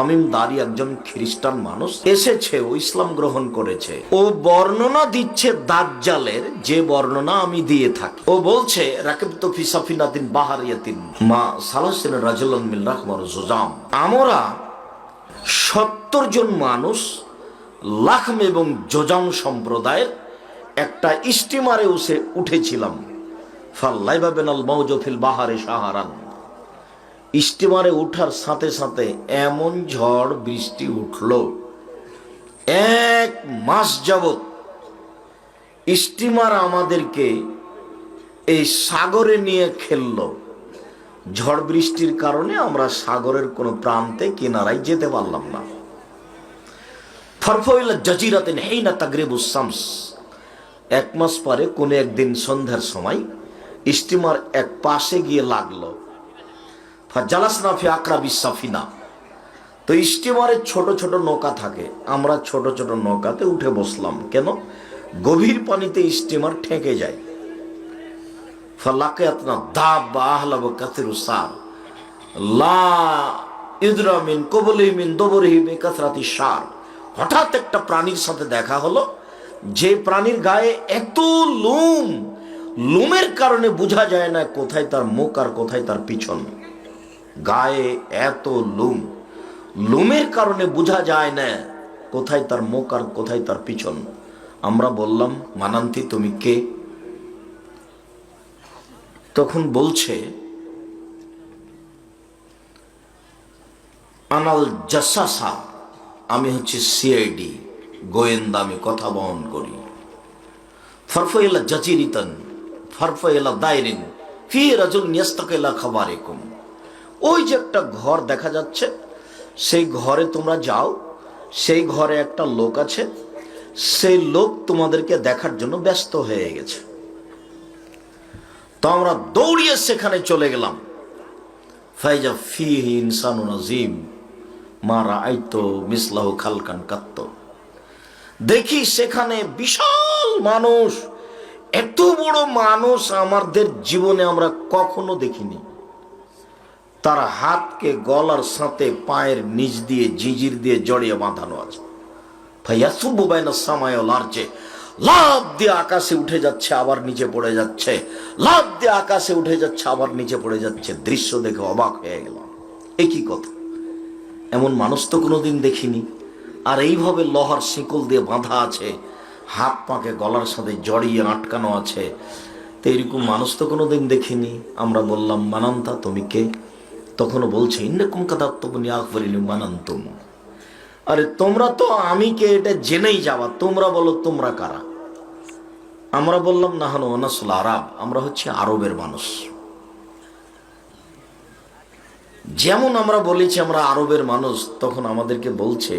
তামিম দারি একজন খ্রিস্টান মানুষ এসেছে, ও ইসলাম গ্রহণ করেছে। ও বর্ণনা দিচ্ছে দাজ্জালের, যে বর্ণনা আমি দিয়ে থাকি। ও বলছে রাকিবতু ফি সাফিনাতিন বাহারিয়াতিন মা সালাসিন রাজুলান মিন রাহমার জুজাম। আমরা 70 জন মানুষ লাখম এবং জোজাম সম্প্রদায়ের একটা স্টিমারে উঠেছিলাম। ফাল্লাইবা বিনাল মাউজু ফিল বাহারে সাহারান। স্টিমারে উঠার সাথে সাথে এমন ঝড় বৃষ্টি উঠল, 1 মাস যাবত স্টিমার আমাদেরকে এই সাগরে নিয়ে খেললো। ঝড় বৃষ্টির কারণে আমরা সাগরের কোনো প্রান্তে কিনারায় যেতে পারলাম না। ফারফাইলা জাজিরাতিন হিনা তাগরিবুস শামস। 1 মাস পরে কোন একদিন সন্ধ্যার সময় স্টিমার এক পাশে গিয়ে লাগলো। ফাজালাসনা ফি আকরাবিস সাফিনা। তো স্টিমারে ছোট ছোট নৌকা থাকে, আমরা ছোট ছোট নৌকাতে উঠে বসলাম। কেন? গভীর পানিতে স্টিমার ঠেকে যায়। ফালাকিয়াতনা দাব্বা আহলাবু কাসিরুস সার লা ইদরা মিন কবলিহি মিন দুবরিহি বিকাসরাতি সার। হঠাৎ একটা প্রাণীর সাথে দেখা হলো, যে প্রাণীর গায়ে এত লোম, লোমের কারণে বোঝা যায় না কোথায় তার মুখ আর কোথায় তার পিছন। গায়ে এত লোম, লোমের কারণে বোঝা যায় না কোথায় তার মুখ আর কোথায় তার পিছন। আমরা বললাম, মানান্তি তুমি কে? তখন বলছে, আনাল জাসাসা, আমি হচ্ছে সিআইডি, গোয়েন্দা, আমি কথা বহন করি। ফারফাইলা জাজিরিতান ফারফাইলা দায়রিন ফি রাজুল ইয়াস্তাকিলা খাবারিকুম। ওই যে একটা ঘর দেখা যাচ্ছে, সেই ঘরে তোমরা যাও, সেই ঘরে একটা লোক আছে, সেই লোক তোমাদেরকে দেখার জন্য ব্যস্ত হয়ে গেছে। তো আমরা দৌড়িয়ে সেখানে চলে গেলাম। ফাইজা ফিহি ইনসানুন আযীম মা রাআইতু মিসলাহু খালকান কাত্ত। দেখি সেখানে বিশাল মানুষ, এত বড় মানুষ আমাদের জীবনে আমরা কখনো দেখিনি। তার হাতকে গলার সাথে পায়ের নিচ দিয়ে জিজির দিয়ে জড়িয়ে বাঁধানো আছে। ফায়াসুবু বাইনাস সামাই ওয়াল আরজি, লাফ দিয়ে আকাশে উঠে যাচ্ছে, আবার নিচে পড়ে যাচ্ছে, লাফ দিয়ে আকাশে উঠে যাচ্ছে, আবার নিচে পড়ে যাচ্ছে। দৃশ্য দেখে অবাক হয়ে গেলাম, এ কি কথা, এমন মানুষ তো কোনোদিন দেখিনি। আর এইভাবে লোহার শিকল দিয়ে বাঁধা আছে, হাত পাকে গলার সাথে জড়িয়ে আটকানো আছে। তো এরকম মানুষ তো কোনোদিন দেখিনি। আমরা বললাম, মানান্তা তুমি কে? তখনও বলছে, ইন্নাকুম কাদাতুবনি আখবারিনি মানান্তুম। আরে তোমরা তো আমি কে এটা জেনেই যাওয়া, তোমরা বলো তোমরা কারা? আমরা বললাম, নাহানু নাসুল আরব, আমরা হচ্ছে আরবের মানুষ। যেমন আমরা বলেছি আমরা আরবের মানুষ, তখন আমাদেরকে বলছে,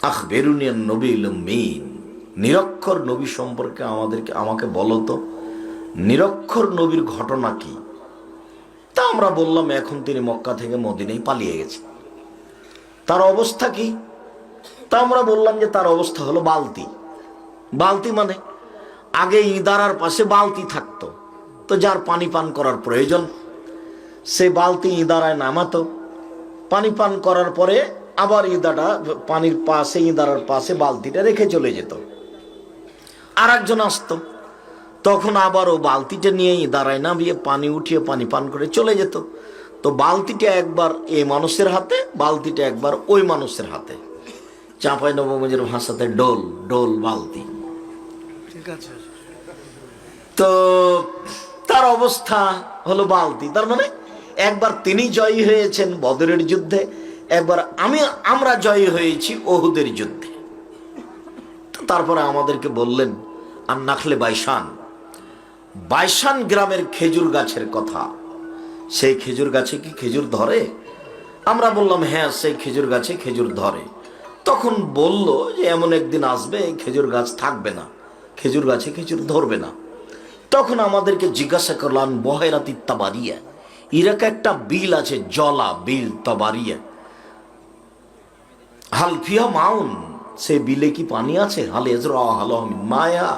আখবিরুনিয়ান নবীল উম্মিন, নিরক্ষর নবী সম্পর্কে আমাকে বলো তো, নিরক্ষর নবীর ঘটনা কি? তা আমরা বললাম, এখন তিনি মক্কা থেকে মদিনায় পালিয়ে গেছে। তার অবস্থা কি? তা আমরা বললাম যে তার অবস্থা হলো বালতি। বালতি মানে আগে ইদারার পাশে বালতি থাকতো, তো যার পানি পান করার প্রয়োজন সে বালতি ইদারায় নামাতো, পানি পান করার পরে আবার ইদাটা পানির পাশে, ইদারার পাশে বালতিটা রেখে চলে যেত। আর একজন আসতো, তখন আবার ও বালতিটা নিয়ে ইদারায় নামিয়ে পানি উঠিয়ে পানি পান করে চলে যেত। তো বালতিটা একবার এই মানুষের হাতে, বালতিটা একবার ওই মানুষের হাতে। চাঁপাই নবগঞ্জের ভাষাতে ডোল, ডোল বালতি। ঠিক আছে। তো তার অবস্থা হলো বালতি। তার মানে একবার তিনি জয়ী হয়েছেন বদরের যুদ্ধে, একবার আমরা জয়ী হয়েছি ওহুদের যুদ্ধে। তারপরে আমাদেরকে বললেন, আর নাখলে বাইশান, বাইশান গ্রামের খেজুর গাছের কথা। সেই খেজুর গাছে কি খেজুর ধরে? আমরা বললাম, হ্যাঁ, সেই খেজুর গাছে খেজুর ধরে। তখন বলল যে এমন একদিন আসবে এই খেজুর গাছ থাকবে না, খেজুর গাছে খেজুর ধরবে না। তখন আমাদেরকে জিজ্ঞাসা করলাম, বহেরাতি তাবারিয়া, ইরাকে একটা বিল আছে, জলা বিল তাবারিয়া, হাল ফিহা মাউন, সে বিলে কি পানি আছে? হাল এজরা হাল মায়া,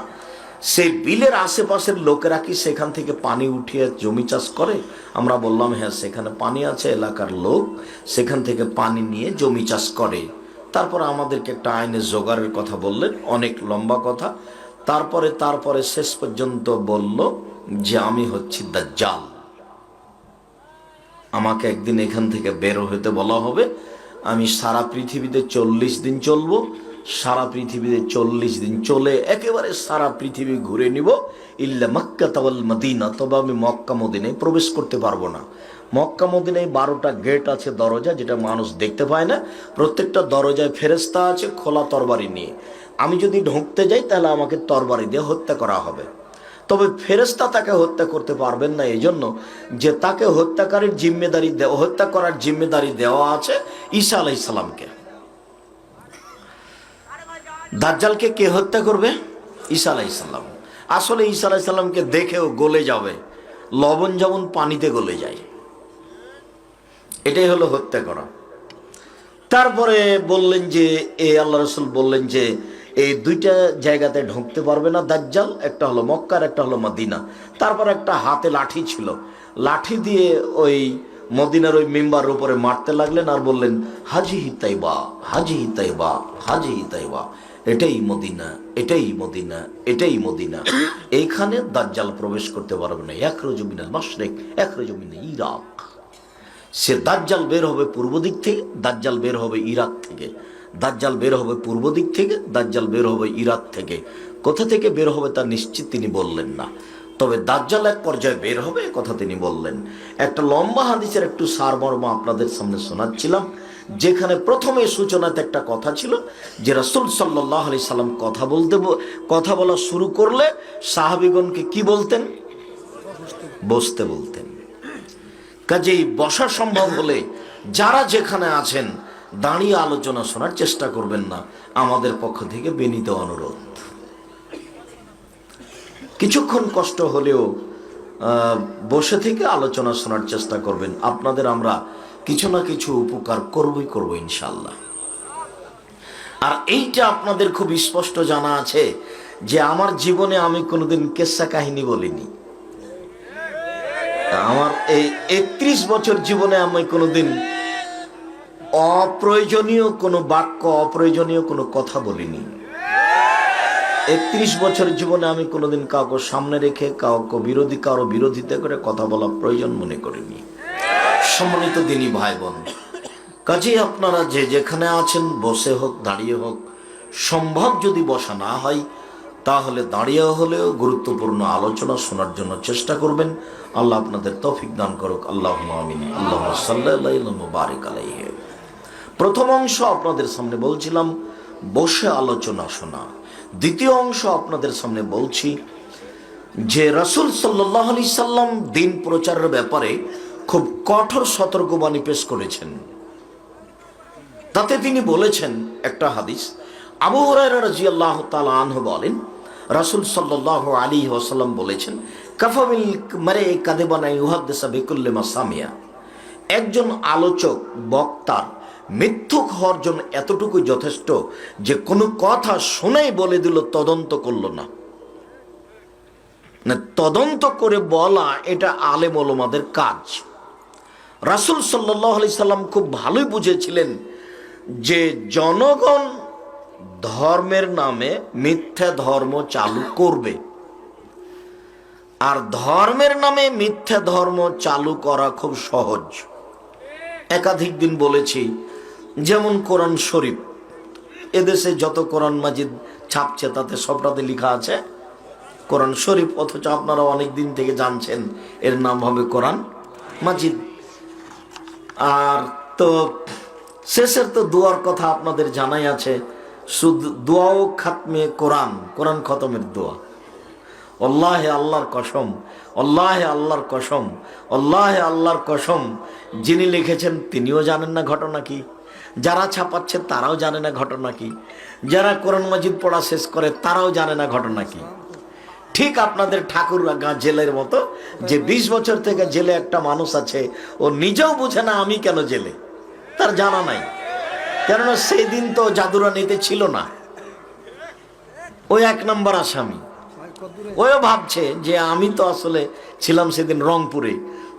সেই বিলের আশেপাশের লোকেরা কি সেখান থেকে পানি উঠিয়ে জমি চাষ করে? আমরা বললাম হ্যাঁ, সেখানে পানি আছে, এলাকার লোক সেখান থেকে পানি নিয়ে জমি চাষ করে। তারপরে আমাদেরকে একটা আইনের জোগাড়ের কথা বললেন, অনেক লম্বা কথা। তারপরে শেষ পর্যন্ত বলল যে আমি হচ্ছি দাজ্জাল, আমাকে একদিন এখান থেকে বের হতে বলা হবে, আমি সারা পৃথিবীতে 40 দিন চলবো, সারা পৃথিবীতে 40 দিন চলে একেবারে সারা পৃথিবী ঘুরে নিব, ইল্লা মক্কা ওয়াল মদিনা, তবে আমি মক্কা মদিনায় প্রবেশ করতে পারবো না। মক্কা মদিনায় 12টা গেট আছে, দরজা, যেটা মানুষ দেখতে পায় না। প্রত্যেকটা দরজায় ফেরেশতা আছে খোলা তরবারি নিয়ে। আমি যদি ঢুকতে যাই তাহলে আমাকে তরবারি দিয়ে হত্যা করা হবে। তবে ফেরেশতা তাকে হত্যা করতে পারবেন না, এই জন্য যে তাকে হত্যাকারীর জিম্মেদারি হত্যা করার জিম্মেদারি দেওয়া আছে ঈসা আলাইহিস সালামকে। দাজ্জালকে কে হত্যা করবে? ঈসা আলাইহিস সালাম। আসলে ঈসা আলাইহিস সালামকে দেখেও গলে যাবে, লবণ যেমন পানিতে গলে যায়, এটাই হলো হত্যা করা। তারপরে বললেন যে আল্লাহ রাসূল বললেন যে এই দুইটা জায়গাতে ঢুকতে পারবে না দাজ্জাল, একটা হলো মক্কা আর একটা হলো মদিনা। তারপর একটা হাতে লাঠি ছিল, লাঠি দিয়ে ওই মদিনার ওই মিম্বারের উপরে মারতে লাগলেন আর বললেন হাজিহি তাইবা, হাজিহি তাইবা, হাজিহি তাইবা, এটাই মদিনা, এটাই মদিনা, এটাই মদিনা। এইখানে দাজ্জাল প্রবেশ করতে পারবে না। ইয়াখরুজু মিনাল মাশরিক ইয়াখরুজু মিন ইরাক। সে দাজ্জাল বের হবে পূর্ব দিক থেকে, দাজ্জাল বের হবে ইরাক থেকে, দাজ্জাল বের হবে পূর্ব দিক থেকে, দাজ্জাল বের হবে ইরাক থেকে। কোথা থেকে বের হবে তা নিশ্চিত তিনি বললেন না, তবে দাজ্জাল এক পর্যায়ে বের হবে কথা তিনি বললেন। একটা লম্বা হাদিসের একটু সারমর্ম আপনাদের সামনে শোনাচ্ছিলাম, যেখানে প্রথমে সূচনাতে একটা কথা ছিল যে রাসূল সাল্লাল্লাহু আলাইহি সাল্লাম কথা বলা শুরু করলে সাহাবীগণকে কি বলতেন? বসতে বলতেন। কাজেই বসা সম্ভব হলে যারা যেখানে আছেন দাঁড়িয়ে আলোচনা শোনার চেষ্টা করবেন না, আমাদের পক্ষ থেকে বিনীত অনুরোধ। কিছুক্ষণ কষ্ট হলেও বসে থেকে আলোচনা শোনার চেষ্টা করবেন। আপনাদের আমরা কিছু না কিছু উপকার করব ইনশাল্লাহ। আর এইটা আপনাদের খুব স্পষ্ট জানা আছে যে আমার জীবনে আমি কোনোদিন কেসা কাহিনী বলিনি। আমার এই 31 বছর জীবনে আমি কোনোদিন অপ্রয়োজনীয় কোনো বাক্য, অপ্রয়োজনীয় কোনো কথা বলিনি। 31 বছর জীবনে আমি কোনোদিন কাউকে সামনে রেখে কারো বিরোধিতা করে কথা বলা প্রয়োজন মনে করিনি। সম্মানিত দিনী ভাই বোন, কাজেই আপনারা যে যেখানে আছেন বসে হোক দাঁড়িয়ে হোক, সম্ভব যদি বসা না হয় তাহলে দাঁড়িয়ে হলেও গুরুত্বপূর্ণ আলোচনা শোনার জন্য চেষ্টা করবেন। আল্লাহ আপনাদের তৌফিক দান করুক। আল্লাহুম্মা আমিন। আল্লাহুম্মা সাল্লি ওয়া বারিক আলাইহি। প্রথম অংশ আপনাদের সামনে বলছিলাম বসে আলোচনা শোনা। দ্বিতীয় অংশ আপনাদের সামনে বলছি যে রাসূল সাল্লাল্লাহু আলাইহি সাল্লাম দিন প্রচারের ব্যাপারে খুব কঠোর সতর্কবাণী পেশ করেছেন। তাতে তিনি বলেছেন একটা হাদিস, আবু হুরায়রা রাদিয়াল্লাহু তাআলা আনহু বলেন রাসূল সাল্লাল্লাহু আলাইহি ওয়াসাল্লাম বলেছেন, কাফা বিল মারই কাযিবান ইউহাদ্দিসু বিকুল্লি মা সামিয়া। একজন আলোচক বক্তার মিথ্যুক হওয়ার জন্য এতটুকু যথেষ্ট যে কোনো কথা শুনেই বলে দিল, তদন্ত করলো না। তদন্ত করে বলা এটা আলেম ওলামাদের কাজ। রাসূল সাল্লাল্লাহু আলাইহি সাল্লাম খুব ভালোই বুঝেছিলেন যে জনগণ ধর্মের নামে মিথ্যা ধর্ম চালু করবে, আর ধর্মের নামে মিথ্যা ধর্ম চালু করা খুব সহজ। একাধিক দিন বলেছি, যেমন কোরআন শরীফ, এদেশে যত কোরআন মাজিদ ছাপছে তাতে সবটাতে লেখা আছে কোরআন শরীফ, অথচ আপনারা অনেক দিন থেকে জানছেন এর নাম হবে কোরআন মাজিদ। আর তো শেষের তো দোয়ার কথা আপনাদের জানাই আছে, শুধু দোয়াও খাতমে কোরআন, কোরআন খতমের দোয়া। আল্লাহে আল্লাহর কসম, আল্লাহে আল্লাহর কসম, আল্লাহে আল্লাহর কসম, যিনি লিখেছেন তিনিও জানেন না ঘটনা কি, যারা ছাপাচ্ছে তারাও জানে না ঘটনা কি, যারা কোরআন মাজিদ পড়া শেষ করে তারাও জানে না ঘটনা কি। ঠিক আপনাদের ঠাকুরগাঁ জেলের মতো, যে 20 বছর থেকে জেলে একটা মানুষ আছে, ও নিজেও বুঝে না আমি কেন জেলে, তার জানা নাই। কেননা সেই দিন তো জাদুরানিতে ছিল না, ওই 1 নম্বর আসামি। ওও ভাবছে যে আমি তো আসলে ছিলাম সেদিন রংপুরে,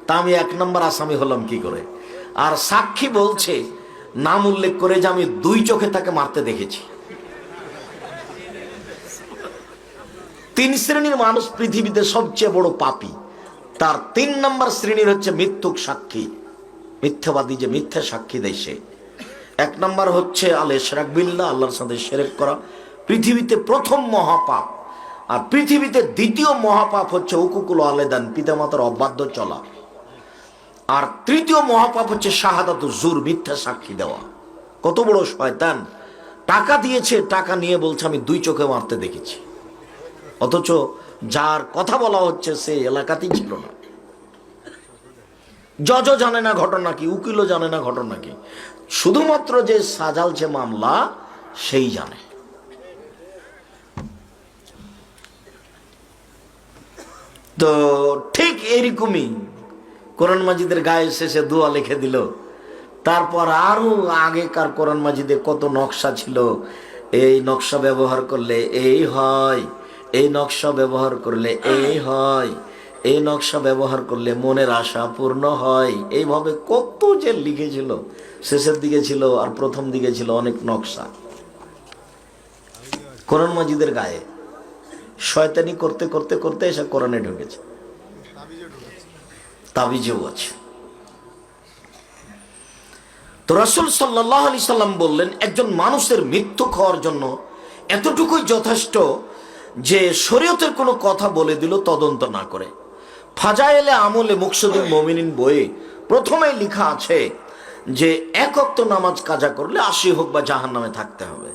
তা আমি 1 নম্বর আসামি হলাম কি করে। আর সাক্ষী বলছে নাম উল্লেখ করে যে আমি 2 চোখে তাকে মারতে দেখেছি। 3 শ্রেণীর মানুষ পৃথিবীতে সবচেয়ে বড় পাপী। তার 3 নম্বর শ্রেণীর হচ্ছে মিথ্যুক সাক্ষী, মিথ্যাবাদী, যে মিথ্যা সাক্ষী দেয় সে। 1 নম্বর হচ্ছে আল ইশরাক বিল্লাহ, আল্লাহর সাথে শিরক করা, পৃথিবীতে প্রথম মহাপাপ। আর পৃথিবীতে দ্বিতীয় মহাপাপ হচ্ছে উকুকুল ওয়ালিদান, পিতামাতার অবাধ্য চলা। আর তৃতীয় মহাপাপ হচ্ছে শাহাদাতুজ জুর, মিথ্যা সাক্ষী দেওয়া। কত বড় শয়তান! টাকা দিয়েছে, টাকা নিয়ে বলছে আমি 2 চোখে মারতে দেখেছি, অথচ যার কথা বলা হচ্ছে সে এলাকাতেই ছিল না। জজও জানে না ঘটনা কি, উকিলও জানে না ঘটনা কি, শুধুমাত্র যে সাজালছে মামলা সেই জানে। তো ঠিক এরকমই কোরআন মাজিদের গায়ে শেষে দোয়া লিখে দিল। তারপর আরো আগেকার কোরআন মাজিদে কত নকশা ছিল, এই নকশা ব্যবহার করলে এই হয়, এই নকশা ব্যবহার করলে এই হয়, এই নকশা ব্যবহার করলে মনের আশা পূর্ণ হয়। এইভাবে কত যে লিখেছিল, শেষের দিকে ছিল আর প্রথম দিকে ছিল অনেক নকশা কোরআন মাজিদের গায়ে। শয়তানি করতে করতে করতে এসে কোরআনে ঢুকেছে, তাবিজেও আছে। তো রাসূল সাল্লাল্লাহু আলাইহি সাল্লাম বললেন, একজন মানুষের মৃত্যু হওয়ার জন্য এতটুকুই যথেষ্ট যে শরীয়তের কোনো কথা বলে দিল তদন্ত না করে। ফাজাইলে আমলে মুকসুদুল মুমিনিন বইয়ে প্রথমেই লেখা আছে যে 1 ওয়াক্ত নামাজ কাজা করলে 80 হোক বা জাহান্নামে থাকতে হবে।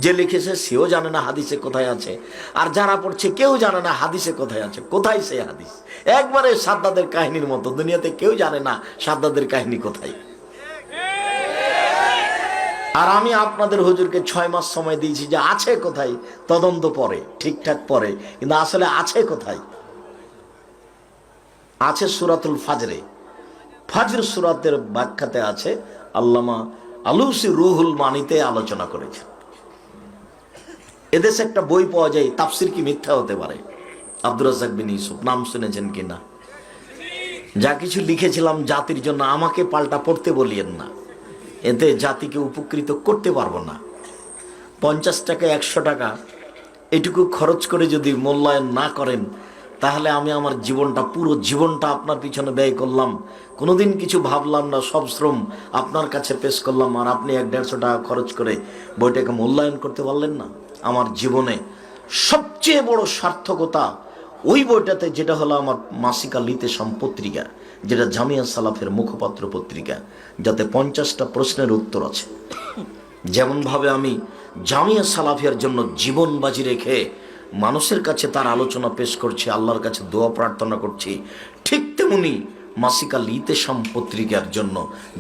যে লিখেছে সেও জানে না হাদিসে কোথায় আছে, আর যারা পড়ছে কেউ জানে না হাদিসে কোথায় আছে। কোথায় সেই হাদিস? একবারে সাদ্দাদের কাহিনীর মতো, দুনিয়াতে কেউ জানে না সাদ্দাদের কাহিনী কোথায়। আর আমি আপনাদের হুজুরকে 6 মাস সময় দিয়েছি যে আছে কোথায়, তদন্ত পরে ঠিকঠাক পরে, কিন্তু আসলে আছে কোথায়? আছে সূরাতুল ফাজরে, ফাজর সূরাতের ব্যাখ্যাতে আছে, আল্লামা আলুসি রুহুল মানিতে আলোচনা করেছেন। এদেশে একটা বই পাওয়া যায়, তাফসির কি মিথ্যা হতে পারে, আব্দুর রাজ্জাক বিন ইউসুফ, নাম শুনেছেন কিনা? যা কিছু লিখেছিলাম জাতির জন্য, আমাকে পাল্টা পড়তে বলিয়েন না, এতে জাতিকে উপকৃত করতে পারবো না। 50 টাকা 100 টাকা এটুকু খরচ করে যদি মূল্যায়ন না করেন, তাহলে আমি আমার জীবনটা, পুরো জীবনটা আপনার পিছনে ব্যয় করলাম, কোনোদিন কিছু ভাবলাম না, সব শ্রম আপনার কাছে পেশ করলাম, আর আপনি 100-150 টাকা খরচ করে বইটাকে মূল্যায়ন করতে পারলেন না। আমার জীবনে সবচেয়ে বড় সার্থকতা ওই বইটাতে, যেটা হলো আমার মাসিকা লিতেশাম পত্রিকা, যেটা জামিয়া সালাফের মুখপাত্র পত্রিকা, যাতে 50টা প্রশ্নের উত্তর আছে। যেমনভাবে আমি জামিয়া সালাফিয়ার জন্য জীবন বাজি রেখে মানুষের কাছে তার আলোচনা পেশ করছি, আল্লাহর কাছে দোয়া প্রার্থনা করছি, ঠিক তেমনি মাসিকা লিতেশাম পত্রিকার জন্য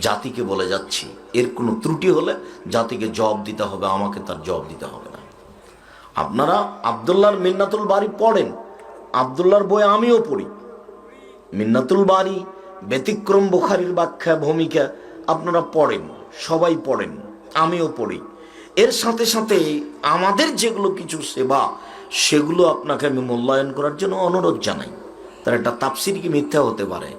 জাতিকে বলে যাচ্ছি, এর কোনো ত্রুটি হলে জাতিকে জবাব দিতে হবে, আমাকে তার জবাব দিতে হবে না। আপনারা আব্দুল্লাহর মিন্নাতুল বারী পড়েন, আব্দুল্লাহর বই আমিও পড়ি, মিন্নাতুল বারী, ব্যতিক্রম বুখারীর ব্যাখ্যা ভূমিকা আপনারা পড়েন, সবাই পড়েন, আমিও পড়ি। এর সাথে সাথে আমাদের যেগুলো কিছু সেবা, সেগুলো আপনাকে আমি মূল্যায়ন করার জন্য অনুরোধ জানাই। তার একটা তাফসির কি মিথ্যা হতে পারে,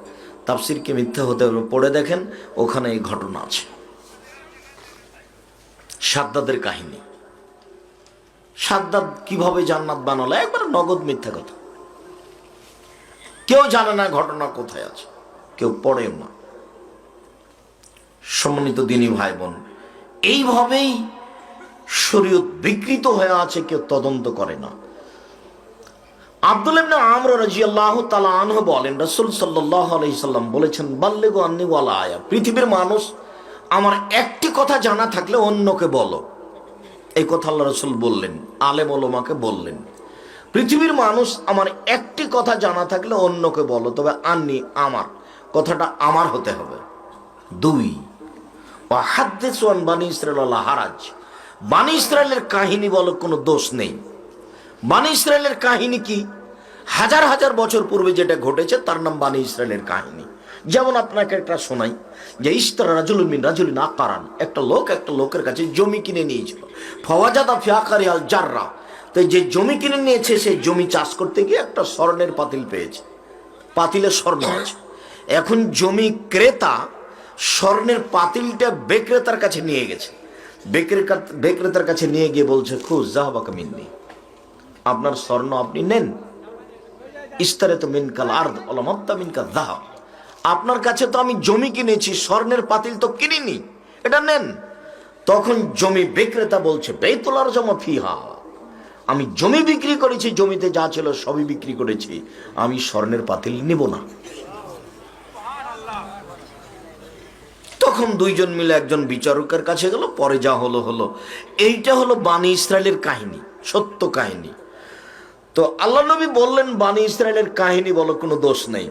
তাফসির কি মিথ্যা হতে পারে, পড়ে দেখেন, ওখানে এই ঘটনা আছে। সাদ্দাদের কাহিনী, সাদ্দাদ কিভাবে জান্নাত বানালো, একবার নগদ মিথ্যা কথা। কেউ জানে না ঘটনা কোথায় আছে, কেউ পড়েও না। সম্মানিত দ্বীনী ভাই বোন, এইভাবেই শরীয়ত বিকৃত হয়ে আছে, কেউ তদন্ত করে না। আব্দুল্লাহ ইবনে আমর রাদিয়াল্লাহু তাআলা আনহু বলেন, রাসূল সাল্লাল্লাহু আলাইহি সাল্লাম বলেছেন, বাল্লিগু আন্নী ওয়ালা আয়া, পৃথিবীর মানুষ আমার একটি কথা জানা থাকলে অন্যকে বলো। এই কথা আল্লাহ রাসূল বললেন, আলেম ওলামাকে বললেন, পৃথিবীর মানুষ আমার একটি কথা জানা থাকলে অন্যকে বলো, তবে আন্নী, আমার কথাটা আমার হতে হবে। 2, ওয়া হাদ্দিসু আন বানী ইসরাঈল ওয়ালা হারাজ, বানী ইসরাঈলের কাহিনী বলো, কোনো দোষ নেই। বানী ইসরাঈলের কাহিনী কি? হাজার হাজার বছর পূর্বে যেটা ঘটেছে তার নাম বানী ইসরাঈলের কাহিনী। যেমন আপনাকে একটা শোনাই, যে ইশতারা রাজুলুন মিন রাজুলিন আকারান, একটা লোক একটা লোকের কাছে জমি কিনে নিয়েছিল। ফাওয়াজাদা ফি আকারিহাল জাররা, তো যে জমি কিনে নিয়েছে সেই জমি চাষ করতে গিয়ে একটা স্বর্ণের পাতিল পেয়েছে, পাতিলে স্বর্ণ আছে। এখন জমি ক্রেতা স্বর্ণের পাতিলটা বিক্রেতার কাছে নিয়ে গেছে, বিক্রেতার কাছে নিয়ে গিয়ে বলছে, খুশ জাহাবাকা মিন্নি, আপনার স্বর্ণ আপনি নেন। ইস্তারে তো মিনকাল আরদ অলমাত্তা মিনকাল যাহাব, আপনার কাছে তো আমি জমি কিনেছি, স্বর্ণের পাতিল তো কিনিনি, এটা নেন। তখন জমি বিক্রেতা বলছে, বেতুলার জমা ফিহা, আমি জমি বিক্রি করেছি, জমিতে যা ছিল সবই বিক্রি করেছি, আমি স্বর্ণের পাতিল নিব না। তখন দুইজন মিলে একজন বিচারকের কাছে গেল, পরে যা হলো হলো। এইটা হলো বানি ইসরায়েলের কাহিনী, সত্য কাহিনী। তো আল্লাহ নবী বললেন, বানি ইসরায়েলের কাহিনী বলো, কোনো দোষ নেই।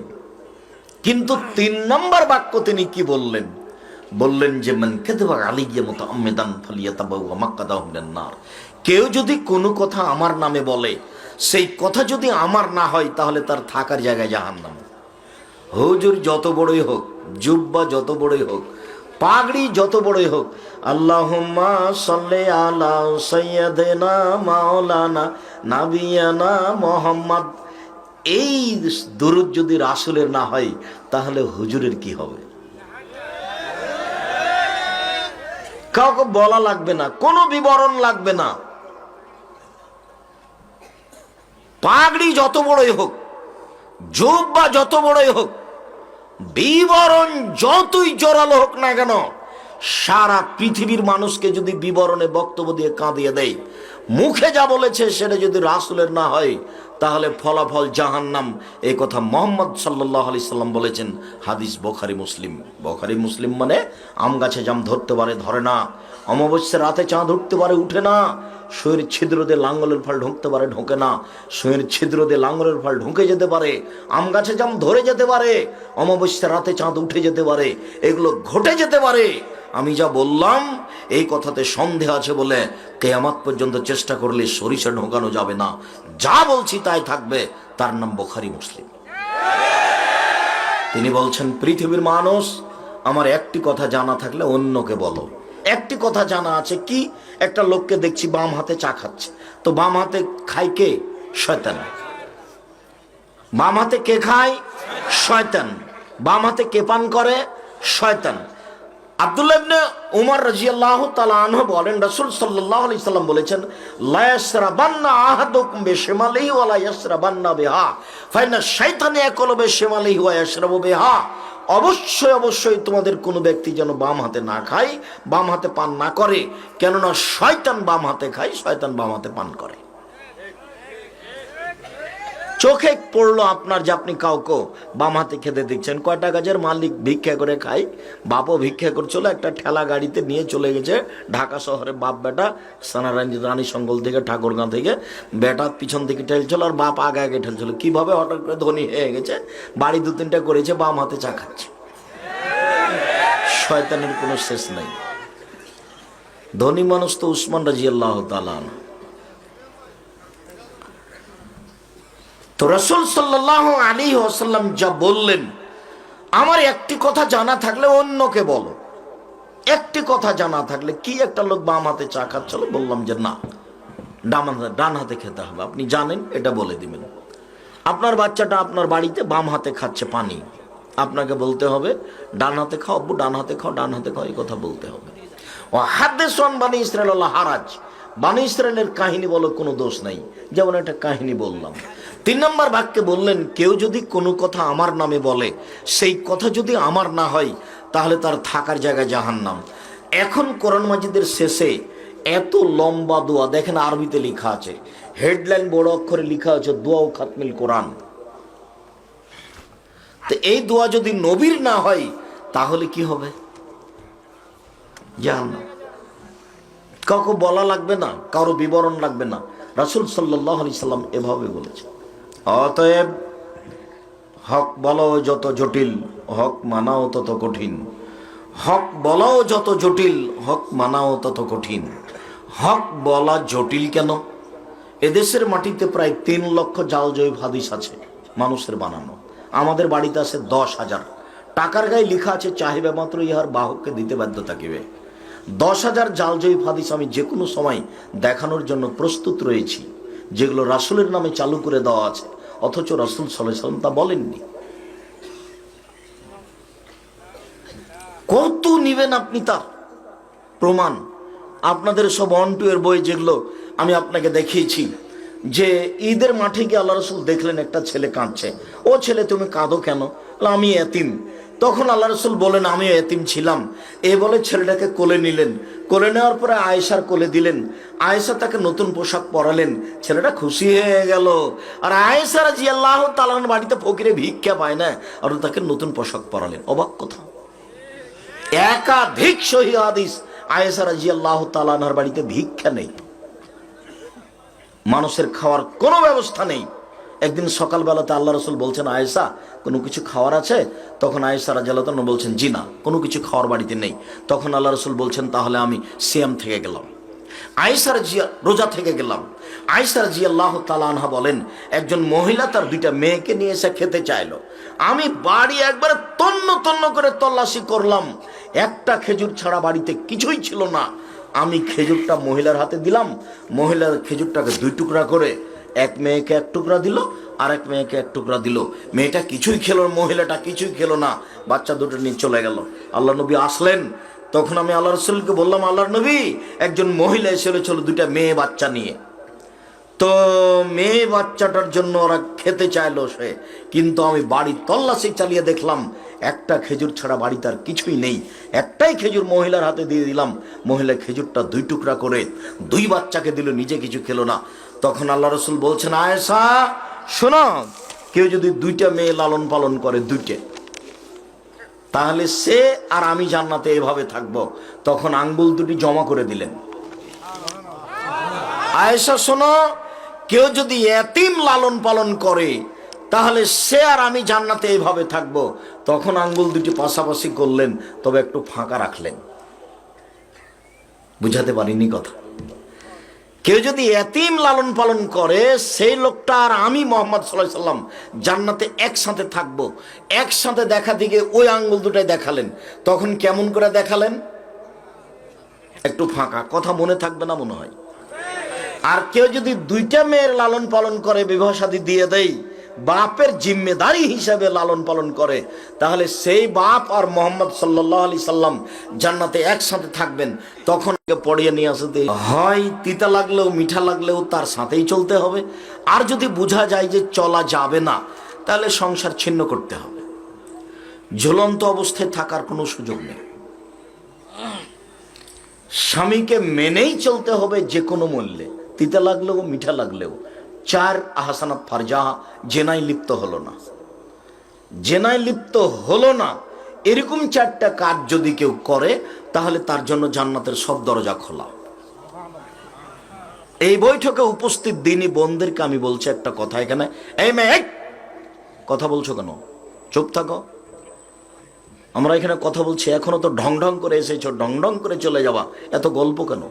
কিন্তু 3 নম্বর বাক্য তিনি কি বললেন? বললেন যে মান কাযাবা আলাইয়া মুতাআম্মিদান ফালিয়াতাবাওয়া মাকআদাহু মিনান নার, কেউ যদি কোনো কথা আমার নামে বলে, সেই কথা যদি আমার না হয়, তাহলে তার থাকার জায়গায় জাহান্নাম। হুজুর যত বড়ই হোক, জুব্বা যত বড়ই হোক, পাগড়ি যত বড়ই হোক, আল্লাহুম্মা সাল্লি আলা সাইয়্যিদিনা মাওলানা নাবিয়ানা মুহাম্মদ, এই দুরূদ যদি রাসূলের না হয়, তাহলে হুজুরের কি হবে? কাউকে বলা লাগবে না, কোনো বিবরণ লাগবে না। পাগড়ি যত বড়ই হোক, জুব্বা যত বড়ই হোক, বিবরণ যতই জোরালো হোক না কেন, সারা পৃথিবীর মানুষকে যদি বিবরণে বক্তব্য দিয়ে কাঁদিয়ে দেয়, মুখে যা বলেছে সেটা যদি রাসূলের না হয়, তাহলে ফলাফল জাহান্নাম। এই কথা মুহাম্মদ সাল্লাল্লাহু আলাইহি সাল্লাম বলেছেন, হাদিস বুখারী মুসলিম। বুখারী মুসলিম মানে আম গাছে জাম ধরতে পারে, ধরে না, অমাবস্যার রাতে চাঁদ উঠতে পারে, উঠে না, সুয়ের ছিদ্র দিয়ে লাঙ্গলের ফল ঢুকতে পারে, ঢোকে না, সুয়ের ছিদ্র দিয়ে লাঙ্গলের ফল ঢুকে যেতে পারে, আম গাছে জাম ধরে যেতে পারে, অমাবস্যার রাতে চাঁদ উঠে যেতে পারে, এগুলো ঘটে যেতে পারে। আমি যা বললাম এই কথাতে সন্দেহ আছে বলে কিয়ামত পর্যন্ত চেষ্টা করলে সরিষা ঢোকানো যাবে না। যা বলছি তাই থাকবে, তার নাম বুখারী মুসলিম। তিনি বলছেন, পৃথিবীর মানুষ, আমার একটি কথা জানা থাকলে অন্যকে বলো। একটি কথা জানা আছে কি? একটা লোককে দেখছি বাম হাতে চা খাচ্ছে, তো বাম হাতে খায় কে? শয়তান। বাম হাতে কে খায়? শয়তান। বাম হাতে কে পান করে? শয়তান। আব্দুল্লাহ ইবনে উমর রাদিয়াল্লাহু তাআলা আনহু বলেন, রাসূল সাল্লাল্লাহু আলাইহি সাল্লাম বলেছেন, লা ইয়াসরাবান্না আহাদুকুম বিশিমালিহি ওয়া লা ইয়াসরাবান্না বিহা ফাইন্না শাইতানা ইয়াকুলু বিশিমালিহি ওয়া ইয়াশরাবু বিহা। অবশ্যই অবশ্যই তোমাদের কোনো ব্যক্তি যেন বাম হাতে না খায়, বাম হাতে পান না করে, কেননা শয়তান বাম হাতে খায়, শয়তান বাম হাতে পান করে। চোখে পড়লো আপনার যে আপনি কাউকে বাম হাতে খেতে দেখছেন, কয়টা গাছের মালিক ভিক্ষা করে খায়, বাপও ভিক্ষা করছিল, একটা ঠেলা গাড়িতে নিয়ে চলে গেছে ঢাকা শহরে, বাপ বেটা রানী সঙ্গল থেকে ঠাকুরগাঁ থেকে, বেটা পিছন থেকে ঠেলছিল আর বাপ আগে আগে ঠেলছিল। কিভাবে হঠাৎ করে ধনী হয়ে গেছে, বাড়ি 2-3টা করেছে, বাম হাতে চা খাচ্ছে। শয়তানের কোনো শেষ নাই। ধনী মানুষ তো উসমান রাদিয়াল্লাহু তাআলা আনহু। তো রাসূল সাল্লাল্লাহু আলাইহি ওয়াসাল্লাম যা বললেন, আমার একটি কথা জানা থাকলে অন্যকে বলো। একটি কথা জানা থাকলে কি? একটা লোক বাম হাতে চা খাচ্ছিল, বললাম যে না, ডান হাতে খেতে হবে। আপনি জানেন, এটা বলে দিবেন। আপনার বাচ্চাটা আপনার বাড়িতে বাম হাতে খাচ্ছে পানি, আপনাকে বলতে হবে ডান হাতে খাও আব্বু, ডান হাতে খাও, ডান হাতে খাও, এই কথা বলতে হবে। ও হাদিসুন বানি ইসরাইল আল্লাহ হারাজ, বানি ইসরায়েলের কাহিনী বলো, কোনো দোষ নাই। যেমন একটা কাহিনী বললাম। 3 নম্বর বাক্যে বললেন, কেউ যদি কোনো কথা আমার নামে বলে, সেই কথা যদি আমার না হয়, তাহলে তার থাকার জায়গায় জাহান্নাম। এখন কোরআন মাজিদের শেষে এত লম্বা দোয়া দেখেন, আরবিতে লেখা আছে, হেডলাইন বড় অক্ষরে লেখা আছে, দোয়া ও খাতমিল কোরআন। তো এই দোয়া যদি নবীর না হয়, তাহলে কি হবে? জাহান্নাম। কাউকে বলা লাগবে না, কারো বিবরণ লাগবে না, রাসূল সাল্লাল্লাহু আলাইহি সাল্লাম এভাবে বলেছে। অতএব হক বলাও যত জটিল, হক মানাও তত কঠিন। হক বলাও যত জটিল, হক মানাও তত কঠিন। হক বলা জটিল কেন? এদেশের মাটিতে প্রায় 3 লক্ষ জাল জয়ীফ হাদিস আছে, মানুষের বানানো। আমাদের বাড়িতে আছে 10,000। টাকার গায়ে লেখা আছে, চাহিবে মাত্র ইহার বাহককে দিতে বাধ্য থাকিবে। 10,000 জাল জয়ীফ হাদিস আমি যে কোনো সময় দেখানোর জন্য প্রস্তুত রয়েছি। যেগুলো রাসূলের নামে চালু করে দেওয়া আছে, অথচ রাসূল সাল্লাল্লাহু আলাইহি ওয়াসাল্লাম তা বলেননি। কত নিবেন আপনি তার প্রমাণ? আপনাদের সব অন্টু এর বই যেগুলো আমি আপনাকে দেখিয়েছি, যে ঈদের মাঠে গিয়ে আল্লাহ রসুল দেখলেন একটা ছেলে কাঁদছে। ও ছেলে, তুমি কাঁদো কেন? আমি এতিম। তখন আল্লাহ রসুল বলেন, আমিও এতিম ছিলাম। এ বলে ছেলেটাকে কোলে নিলেন। কোলে নেওয়ার পরে আয়েশার কোলে দিলেন। আয়েশা তাকে নতুন পোশাক পরালেন। ছেলেটা খুশি হয়ে গেল। আর আয়েশা রাদিয়াল্লাহু তাআলা বাড়িতে ফকিরে ভিক্ষা পায় না, আর তাকে নতুন পোশাক পরালেন। অবাক কথা। একাধিক সহিহ হাদিস, আয়েশা রাদিয়াল্লাহু তাআলা আনহার বাড়িতে ভিক্ষা নেই, মানুষের খাওয়ার কোনো ব্যবস্থা নেই। একদিন সকালবেলাতে আল্লাহ রসুল বলছেন, আয়েশা কোনো কিছু খাওয়ার আছে? তখন আয়েশা রাদিয়াল্লাহু তাআলা বলছেন, জি না, কোনো কিছু খাওয়ার বাড়িতে নেই। তখন আল্লাহ রসুল বলছেন, তাহলে আমি সিয়াম থেকে গেলাম, রোজা থেকে গেলাম। আয়েশা রাদিয়াল্লাহু তাআলা আনহা বলেন, একজন মহিলা তার দুইটা মেয়েকে নিয়ে এসে খেতে চাইলো। আমি বাড়ি একবারে তন্ন তন্ন করে তল্লাশি করলাম, একটা খেজুর ছাড়া বাড়িতে কিছুই ছিল না। আমি খেজুরটা মহিলার হাতে দিলাম। মহিলার খেজুরটাকে দুই টুকরা করে, এক মেয়েকে এক টুকরা দিল, আর এক মেয়েকে এক টুকরা দিল। মেয়েটা কিছুই খেলো, মহিলাটা কিছুই খেলো না, বাচ্চা দুটো নিয়ে চলে গেল। আল্লাহ নবী আসলেন। তখন আমি আল্লাহ রসুলকে বললাম, আল্লাহর নবী, একজন মহিলা এসেছিল দুইটা মেয়ে বাচ্চা নিয়ে। তো মেয়ে বাচ্চাটার জন্য ওরা খেতে চাইলো সে, কিন্তু আমি বাড়ির তল্লাশি চালিয়ে দেখলাম একটা খেজুর ছাড়া বাড়িতে আর কিছুই নেই। একটাই খেজুর মহিলার হাতে দিয়ে দিলাম। মহিলা খেজুরটা দুই টুকরা করে দুই বাচ্চাকে দিল, নিজে কিছু খেলো না। তখন আল্লাহ রসুল বলছেন, আয়েশা শোনো, কেউ যদি দুইটা মেয়ে লালন পালন করে, দুইটা, তাহলে সে আর আমি জান্নাতে এভাবে থাকবো। তখন আঙ্গুল দুটি জমা করে দিলেন। আয়েশা শোনো, কেউ যদি এতিম লালন পালন করে, তাহলে সে আর আমি জান্নাতে এইভাবে থাকবো। তখন আঙ্গুল দুটি পাশাপাশি করলেন, তবে একটু ফাঁকা রাখলেন। বুঝাতে পারিনি কথা? কেউ যদি এতিম লালন পালন করে, সেই লোকটা আর আমি মুহাম্মদ সাল্লাল্লাহু আলাইহি সাল্লাম জান্নাতে একসাথে থাকবো। একসাথে দেখা দিকে ওই আঙ্গুল দুটাই দেখালেন। তখন কেমন করে দেখালেন? একটু ফাঁকা। কথা মনে থাকবে না মনে হয়। আর কেউ যদি দুইটা মেয়ের লালন পালন করে, বিবাহ শাদী দিয়ে দেয়, বাপের জিম্মেদারি হিসাবে লালন পালন করে, তাহলে সেই বাপ আর মুহাম্মদ সাল্লাল্লাহু আলাইহি সাল্লাম জান্নাতে একসাথে থাকবেন। তখন পড়িয়ে নিয়ে আসতে হয়, তিতা লাগলেও মিঠা লাগলেও তার সাথেই চলতে হবে। আর যদি বোঝা যায় যে চলা যাবে না, তাহলে সংসার ছিন্ন করতে হবে। ঝুলন্ত অবস্থায় থাকার কোনো সুযোগ নেই। স্বামীকে মেনেই চলতে হবে যে কোনো মূল্যে, তিতা লাগলেও মিঠা লাগলেও। 4 আহসানাত ফারজাহা, জেনায় লিপ্ত হলো না। জেনায় লিপ্ত হলো না, এরকম 4টা কাজ যদি কেউ করে, তাহলে তার জন্য জান্নাতের সব দরজা খোলা। এই বৈঠকে উপস্থিত দিনী বোনদেরকে আমি বলছি একটা কথা। এখানে এই মেয়ে, কথা বলছো কেন? চুপ থাকো। আমরা এখানে কথা বলছি, এখনো তো ঢং ঢং করে এসেছো, ঢং ঢং করে চলে যাওয়া, এত গল্প কেন?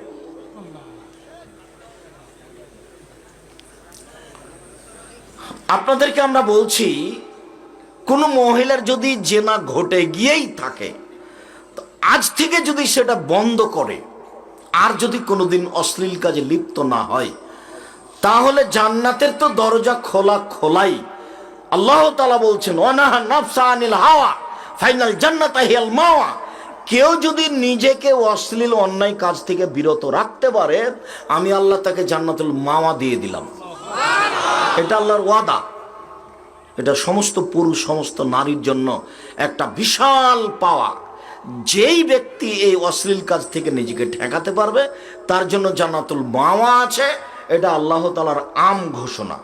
আপনাদেরকে আমরা বলছি, কোন মহিলার যদি জেনা ঘটে গিয়েই থাকে, তো আজ থেকে যদি সেটা বন্ধ করে, আর যদি কোনোদিন অশ্লীল কাজে লিপ্ত না হয়, তাহলে জান্নাতের তো দরজা খোলা খোলাই। আল্লাহ তাআলা বলছেন, ওয়ানাহা নাফসা আনিল হাওয়া ফাইনাল জান্নাতা হিয়াল মাওয়া। কেউ যদি নিজেকে অশ্লীল অন্যায় কাজ থেকে বিরত রাখতে পারে, আমি আল্লাহ তাকে জান্নাতুল মাওয়া দিয়ে দিলাম। এটা আল্লাহর ওয়াদা। এটা সমস্ত পুরুষ, সমস্ত নারীর জন্য একটা বিশাল পাওয়া। যেই ব্যক্তি এই অশ্লীল কাজ থেকে নিজেকে ঠেকাতে পারবে, তার জন্য জান্নাতুল মাওয়া আছে। এটা আল্লাহ তাআলার আম ঘোষণা।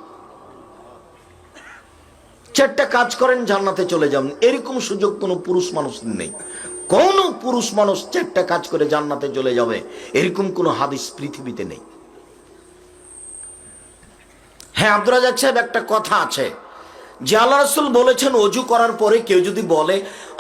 4টা কাজ করেন, জান্নাতে চলে যাবেন, এরকম সুযোগ কোনো পুরুষ মানুষ নেই। কোন পুরুষ মানুষ 4টা কাজ করে জান্নাতে চলে যাবে, এরকম কোনো হাদিস পৃথিবীতে নেই। হ্যাঁ, আব্দুর রাজ্জাক সাহেব, একটা কথা আছে যে আল্লাহ রাসূল বলেছেন, ওযু করার পরে কেউ যদি বলে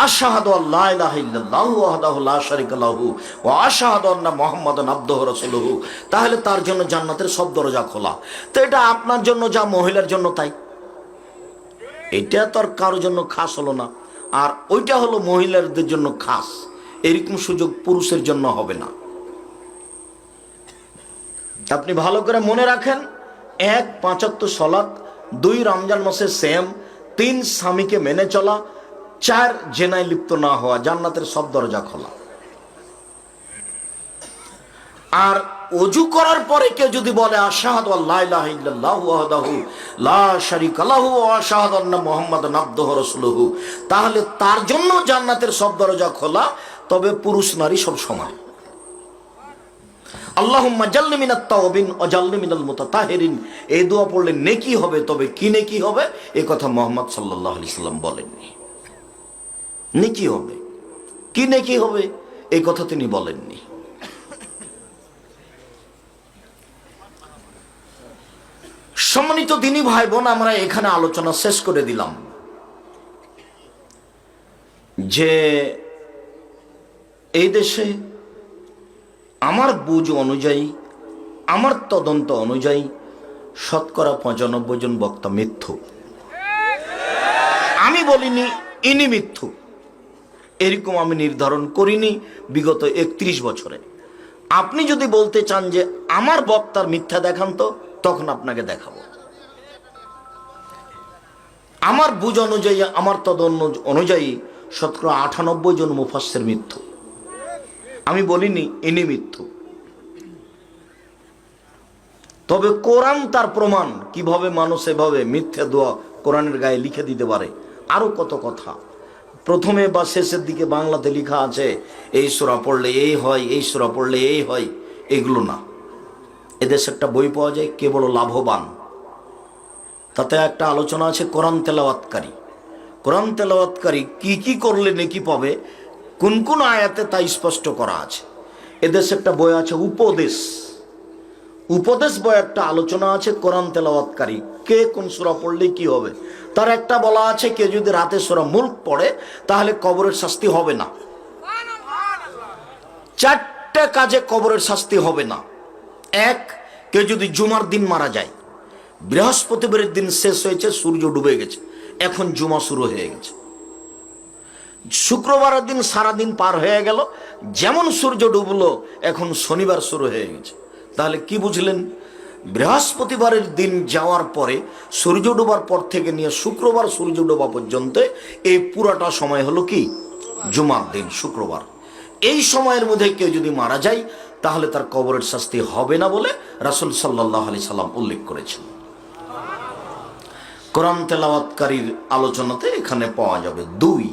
আশহাদু আল্লা ইলাহা ইল্লাল্লাহু ওয়াহদাহু লা শারীকা লাহু ওয়া আশহাদু আন্না মুহাম্মাদান আবদুহু রাসূলুহু, তাহলে তার জন্য জান্নাতের সব দরজা খোলা। তো এটা আপনার জন্য যা মহিলার জন্য তাই। এটা তো আর কারোর জন্য খাস হলো না, আর ওইটা হলো মহিলাদের জন্য খাস। এরকম সুযোগ পুরুষের জন্য হবে না। আপনি ভালো করে মনে রাখেন, এক 5 ওয়াক্ত সালাত, 2 রমজান মাসে সেম, 3 স্বামীকে মেনে চলা, 4 জেনায় লিপ্ত না হওয়া, জান্নাতের সব দরজা খোলা। আর ওযু করার পরে কেউ যদি বলে আশহাদু আল্লা ইলাহা ইল্লাল্লাহু ওয়াহদাহু লা শারীকা লাহু ওয়া আশহাদু আন্না মুহাম্মাদান আবদুহু ওয়া রাসূলুহু, তাহলে তার জন্য জান্নাতের সব দরজা খোলা। তবে পুরুষ নারী সব সমান। আল্লাহুম্মা জাল্লি মিনাত তাওবিন ওয়া জাল্লি মিনাল মুতাতাহিরিন, এই দোয়া পড়লে নেকি হবে। তবে কি নেকি হবে এই কথা মুহাম্মদ সাল্লাল্লাহু আলাইহি সাল্লাম বলেননি। নেকি হবে, কি নেকি হবে এই কথা তিনি বলেননি। সম্মানিত দিনী ভাই বোন, আমরা এখানে আলোচনা শেষ করে দিলাম যে এই দেশে আমার বুঝ অনুযায়ী, আমার তদন্ত অনুযায়ী 95% জন বক্তা মিথ্যু। আমি বলিনি ইনি মিথ্যু, এরকম আমি নির্ধারণ করিনি বিগত 31 বছরে। আপনি যদি বলতে চান যে আমার বক্তার মিথ্যা দেখান, তো তখন আপনাকে দেখাবো। আমার বুঝ অনুযায়ী, আমার তদন্ত অনুযায়ী 98% জন মুফাসসির মিথ্যু। আমি বলিনি ইনি মিথ্যু। তবে কোরআন তার প্রমাণ, কিভাবে মানুষ এভাবে মিথ্যা দোয়া কোরআনের গায়ে লিখে দিতে পারে। আরো কত কথা প্রথমে বা শেষের দিকে বাংলাতে লেখা আছে, এই সূরা পড়লে এই হয়, এই সূরা পড়লে এই হয়। এগুলো না, এদেশে একটা বই পাওয়া যায় কে বড় লাভবান, তাতে একটা আলোচনা আছে কোরআন তেলাওয়াতকারী। কোরআন তেলাওয়াতকারী কি কি করলে নেকি পাবে, কোন কোন আয়াতে তা স্পষ্ট করা আছে। এদেশে একটা বই আছে উপদেশ, উপদেশ বই একটা আলোচনা আছে কোরআন তেলাওয়াতকারী কে কোন সূরা পড়লে কি হবে। তার একটা বলা আছে কে যদি রাতে সূরা মুলক পড়ে তাহলে কবরের শাস্তি হবে না। 4টে কাজে কবরের শাস্তি হবে না। 1, কেউ যদি জুমার দিন মারা যায়, বৃহস্পতিবারের দিন শেষ হয়েছে, সূর্য ডুবে গেছে, এখন জুমা শুরু হয়ে গেছে। শুক্রবারের দিন সারাদিন পার হয়ে গেল, যেমন সূর্য ডুবলো এখন শনিবার শুরু হয়ে গেছে। তাহলে কি বুঝলেন, বৃহস্পতিবারের দিন যাওয়ার পরে সূর্য ডোবার পর থেকে নিয়ে শুক্রবার সূর্য ডোবা পর্যন্ত এই পুরাটা সময় হলো কি জুমার দিন, শুক্রবার। এই সময়ের মধ্যে কেউ যদি মারা যায় তাহলে তার কবরের শাস্তি হবে না বলে রাসূল সাল্লাল্লাহু আলাইহি সাল্লাম উল্লেখ করেছেন। কোরআন তেলাওয়াতকারীর আলোচনাতে এখানে পাওয়া যাবে। 2,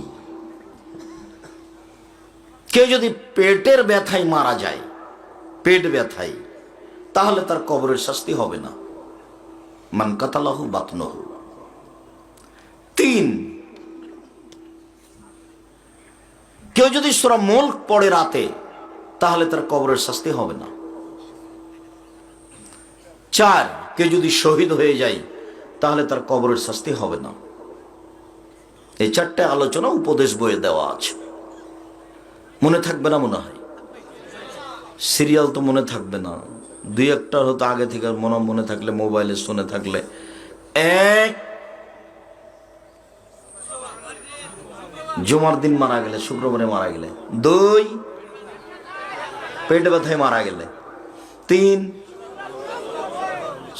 কেউ যদি পেটের ব্যথায় মারা যায়, পেট ব্যথায়, তাহলে তার কবরের শাস্তি হবে না, মান কাতালাহু বাতনহু। 3, কেউ যদি সূরা মুলক পড়ে রাতে তাহলে তার কবরের শাস্তি হবে না। 4, কেউ যদি শহীদ হয়ে যায় তাহলে তার কবরের শাস্তি হবে না। এই 4টে আলোচনা উপদেশ বইয়ে দেওয়া আছে। মনে থাকবে না মনে হয়, সিরিয়াল তো মনে থাকবে না, 2-1টা হয়তো আগে থেকে মনে থাকলে, মোবাইলে শুনে থাকলে। 1, জুমার দিন মারা গেলে, শুক্রবারে মারা গেলে। 2, পেট ব্যথায় মারা গেলে। 3,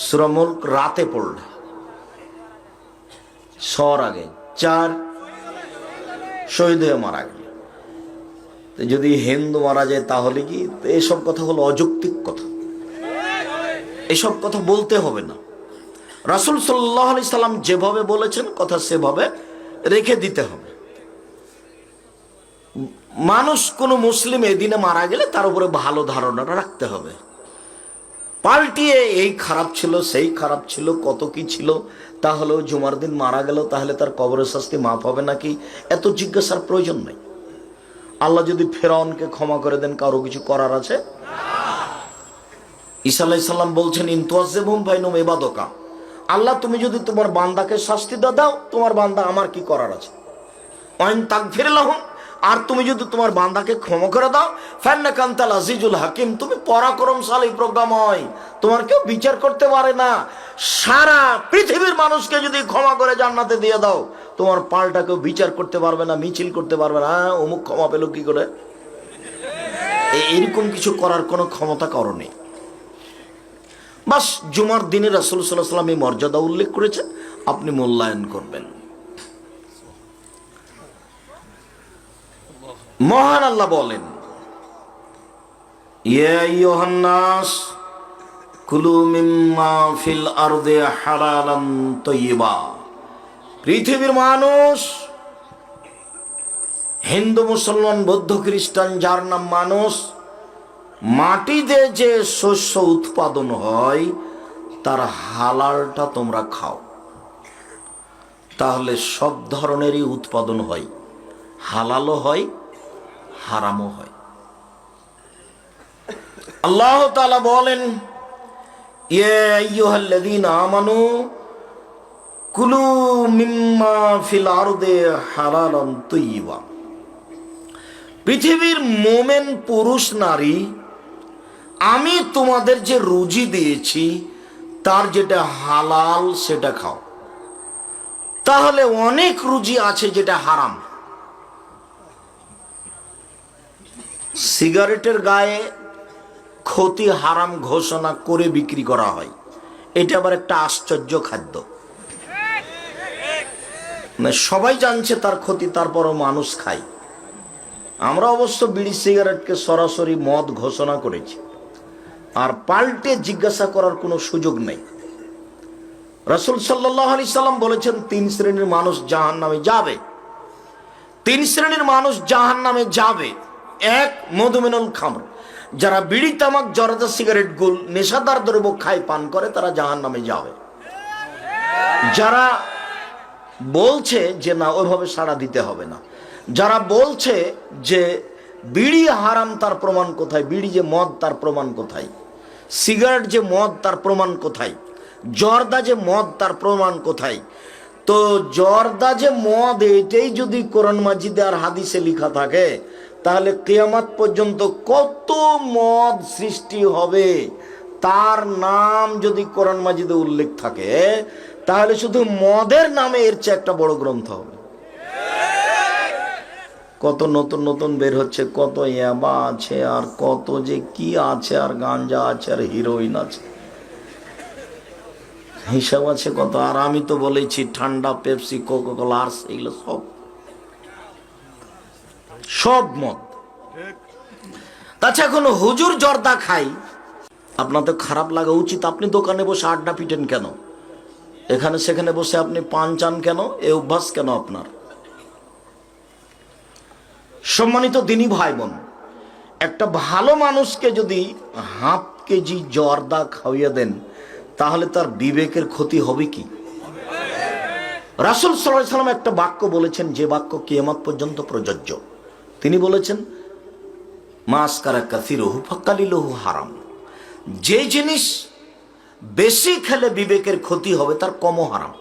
সূরা মুলক রাতে পড়লে সর আগে। 4, শহীদ হয়ে মারা গেলে। যদি হিন্দু মারা যায় তাহলে কি, এসব কথা হলো অযৌক্তিক কথা, এসব কথা বলতে হবে না। রাসূল সাল্লাল্লাহু আলাইহি সাল্লাম যেভাবে বলেছেন কথা সেভাবে রেখে দিতে হবে। মানুষ কোন মুসলিম এদিনে মারা গেলে তার উপরে ভালো ধারণাটা রাখতে হবে। পাল্টিয়ে এই খারাপ ছিল, সেই খারাপ ছিল, কত কি ছিল, তাহলেও জুমার দিন মারা গেল তাহলে তার কবরের শাস্তি মাফ হবে নাকি, এত জিজ্ঞাসার প্রয়োজন নেই। আল্লাহ যদি ফেরাউনকে ক্ষমা করে দেন, কারো কিছু করার আছে? ঈসা আলাইহিস সালাম বলছেন ইনতুয়াজ্জিবহুম ফাইনুম ইবাদুকা, আল্লাহ তুমি যদি তোমার বান্দাকে শাস্তি দাও, তোমার বান্দা আমার কি করার আছে। ওয়াইন তাগফির লাহুম, আর তুমি যদি তোমার বান্দাকে ক্ষমা করে দাও, ফান্নাকা আনতাল আজিজুল হাকিম, তুমি পরাক্রমশালী প্রজ্ঞাময়, তোমার কেউ বিচার করতে পারে না। সারা পৃথিবীর মানুষকে যদি ক্ষমা করে জান্নাতে দিয়ে দাও, তোমার পাল্টা কেউ বিচার করতে পারবে না, মিছিল করতে পারবে না, অমুক ক্ষমা পেল কি করে। এরকম কিছু করার কোনো ক্ষমতা কারো নেই। বাস জুমার দিনে রাসূল সাল্লাল্লাহু আলাইহি ওয়াসাল্লাম এই মর্যাদা উল্লেখ করেছে, আপনি মূল্যায়ন করবেন। মহান আল্লাহ বলেন, ইয়া আইয়ুহান নাস কুলু মিম্মা ফিল আরদি হালালান তাইয়্যিবা। পৃথিবীর মানুষ, হিন্দু, মুসলমান, বৌদ্ধ, খ্রিস্টান, যার নাম মানুষ, মাটিতে যে শস্য উৎপাদন হয় তার হালালটা তোমরা খাও। তাহলে সব ধরনেরই উৎপাদন হয়, হালালও হয়, হারামও হয়। আল্লাহ তাআলা বলেন, ইয়া আইয়ুহাল্লাযীনা আমানু কুলু মিম্মা ফিল আরদি হালালান তাইয়্যিবা। পৃথিবীর মোমেন পুরুষ নারী, আমি তোমাদের যে রুজি দিয়েছি তার যেটা হালাল সেটা খাও। তাহলে অনেক রুজি আছে যেটা হারাম। সিগারেটের গায়ে ক্ষতি হারাম ঘোষণা করে বিক্রি করা হয়, এটা আবার একটা আশ্চর্য খাদ্য। সবাই জানছে তার ক্ষতি, তারপরও মানুষ খায়। আমরা অবশ্য বিড়ি সিগারেটকে সরাসরি মদ ঘোষণা করেছি, আর পাল্টে জিজ্ঞাসা করার কোনো সুযোগ নেই। রাসূল সাল্লাল্লাহু আলাইহি সাল্লাম বলেছেন, তিন শ্রেণীর মানুষ জাহান্নামে যাবে। তিন শ্রেণীর মানুষ জাহান্নামে যাবে। এক, মধুমিনুল খামর, যারা বিড়ি, তামাক, জর্দা, সিগারেট, গুল, নেশাদার দ্রব্য খায়, পান করে, তারা জাহান্নামে যাবে। যারা বলছে যে না ওইভাবে সাড়া দিতে হবে না, যারা বলছে যে বিড়ি হারাম, তার প্রমাণ কোথায়? বিড়ি যে মদ, তার প্রমাণ কোথায়? সিগারেট যে মদ, তার প্রমাণ কোথায়? জর্দা যে মদ, তার প্রমাণ কোথায়? তো জর্দা যে মদ, এটাই যদি কোরআন মাজিদে আর হাদিসে লেখা থাকে, তাহলে কিয়ামত পর্যন্ত কত মদ সৃষ্টি হবে তার নাম যদি কোরআন মাজিদে উল্লেখ থাকে, তাহলে শুধু মদের নামে এর চেয়ে একটা বড় গ্রন্থ হবে। কত নতুন নতুন বের হচ্ছে, কত ইয়াবা আছে, আর কত যে কি আছে, আর গাঞ্জা আছে, আর হিরোইন আছে, হিসাব আছে কত। আর আমি তো বলেছি ঠান্ডা, পেপসি, কোকাকোলা, আর এগুলো সব মদ। তাছাড়া এখন হুজুর জর্দা খাই, আপনার তো খারাপ লাগা উচিত। আপনি দোকানে বসে আড্ডা পিটেন কেন? এখানে সেখানে বসে আপনি পান চান কেন? এ অভ্যাস কেন আপনার? সম্মানিত দিনী ভাই বোন, একটা ভালো মানুষকে যদি হাফ কেজি জর্দা খাওয়িয়ে দেন, তাহলে তার বিবেকের ক্ষতি হবে কি? রাসূল সাল্লাল্লাহু আলাইহি ওয়াসাল্লাম একটা বাক্য বলেছেন, যে বাক্য কিয়ামত পর্যন্ত প্রযোজ্য। তিনি বলেছেন, মাসকারা কাসিরুহু ফাকালিলুহু হারাম। যে জিনিস বেশি খেলে বিবেকের ক্ষতি হবে তার কমও হারাম।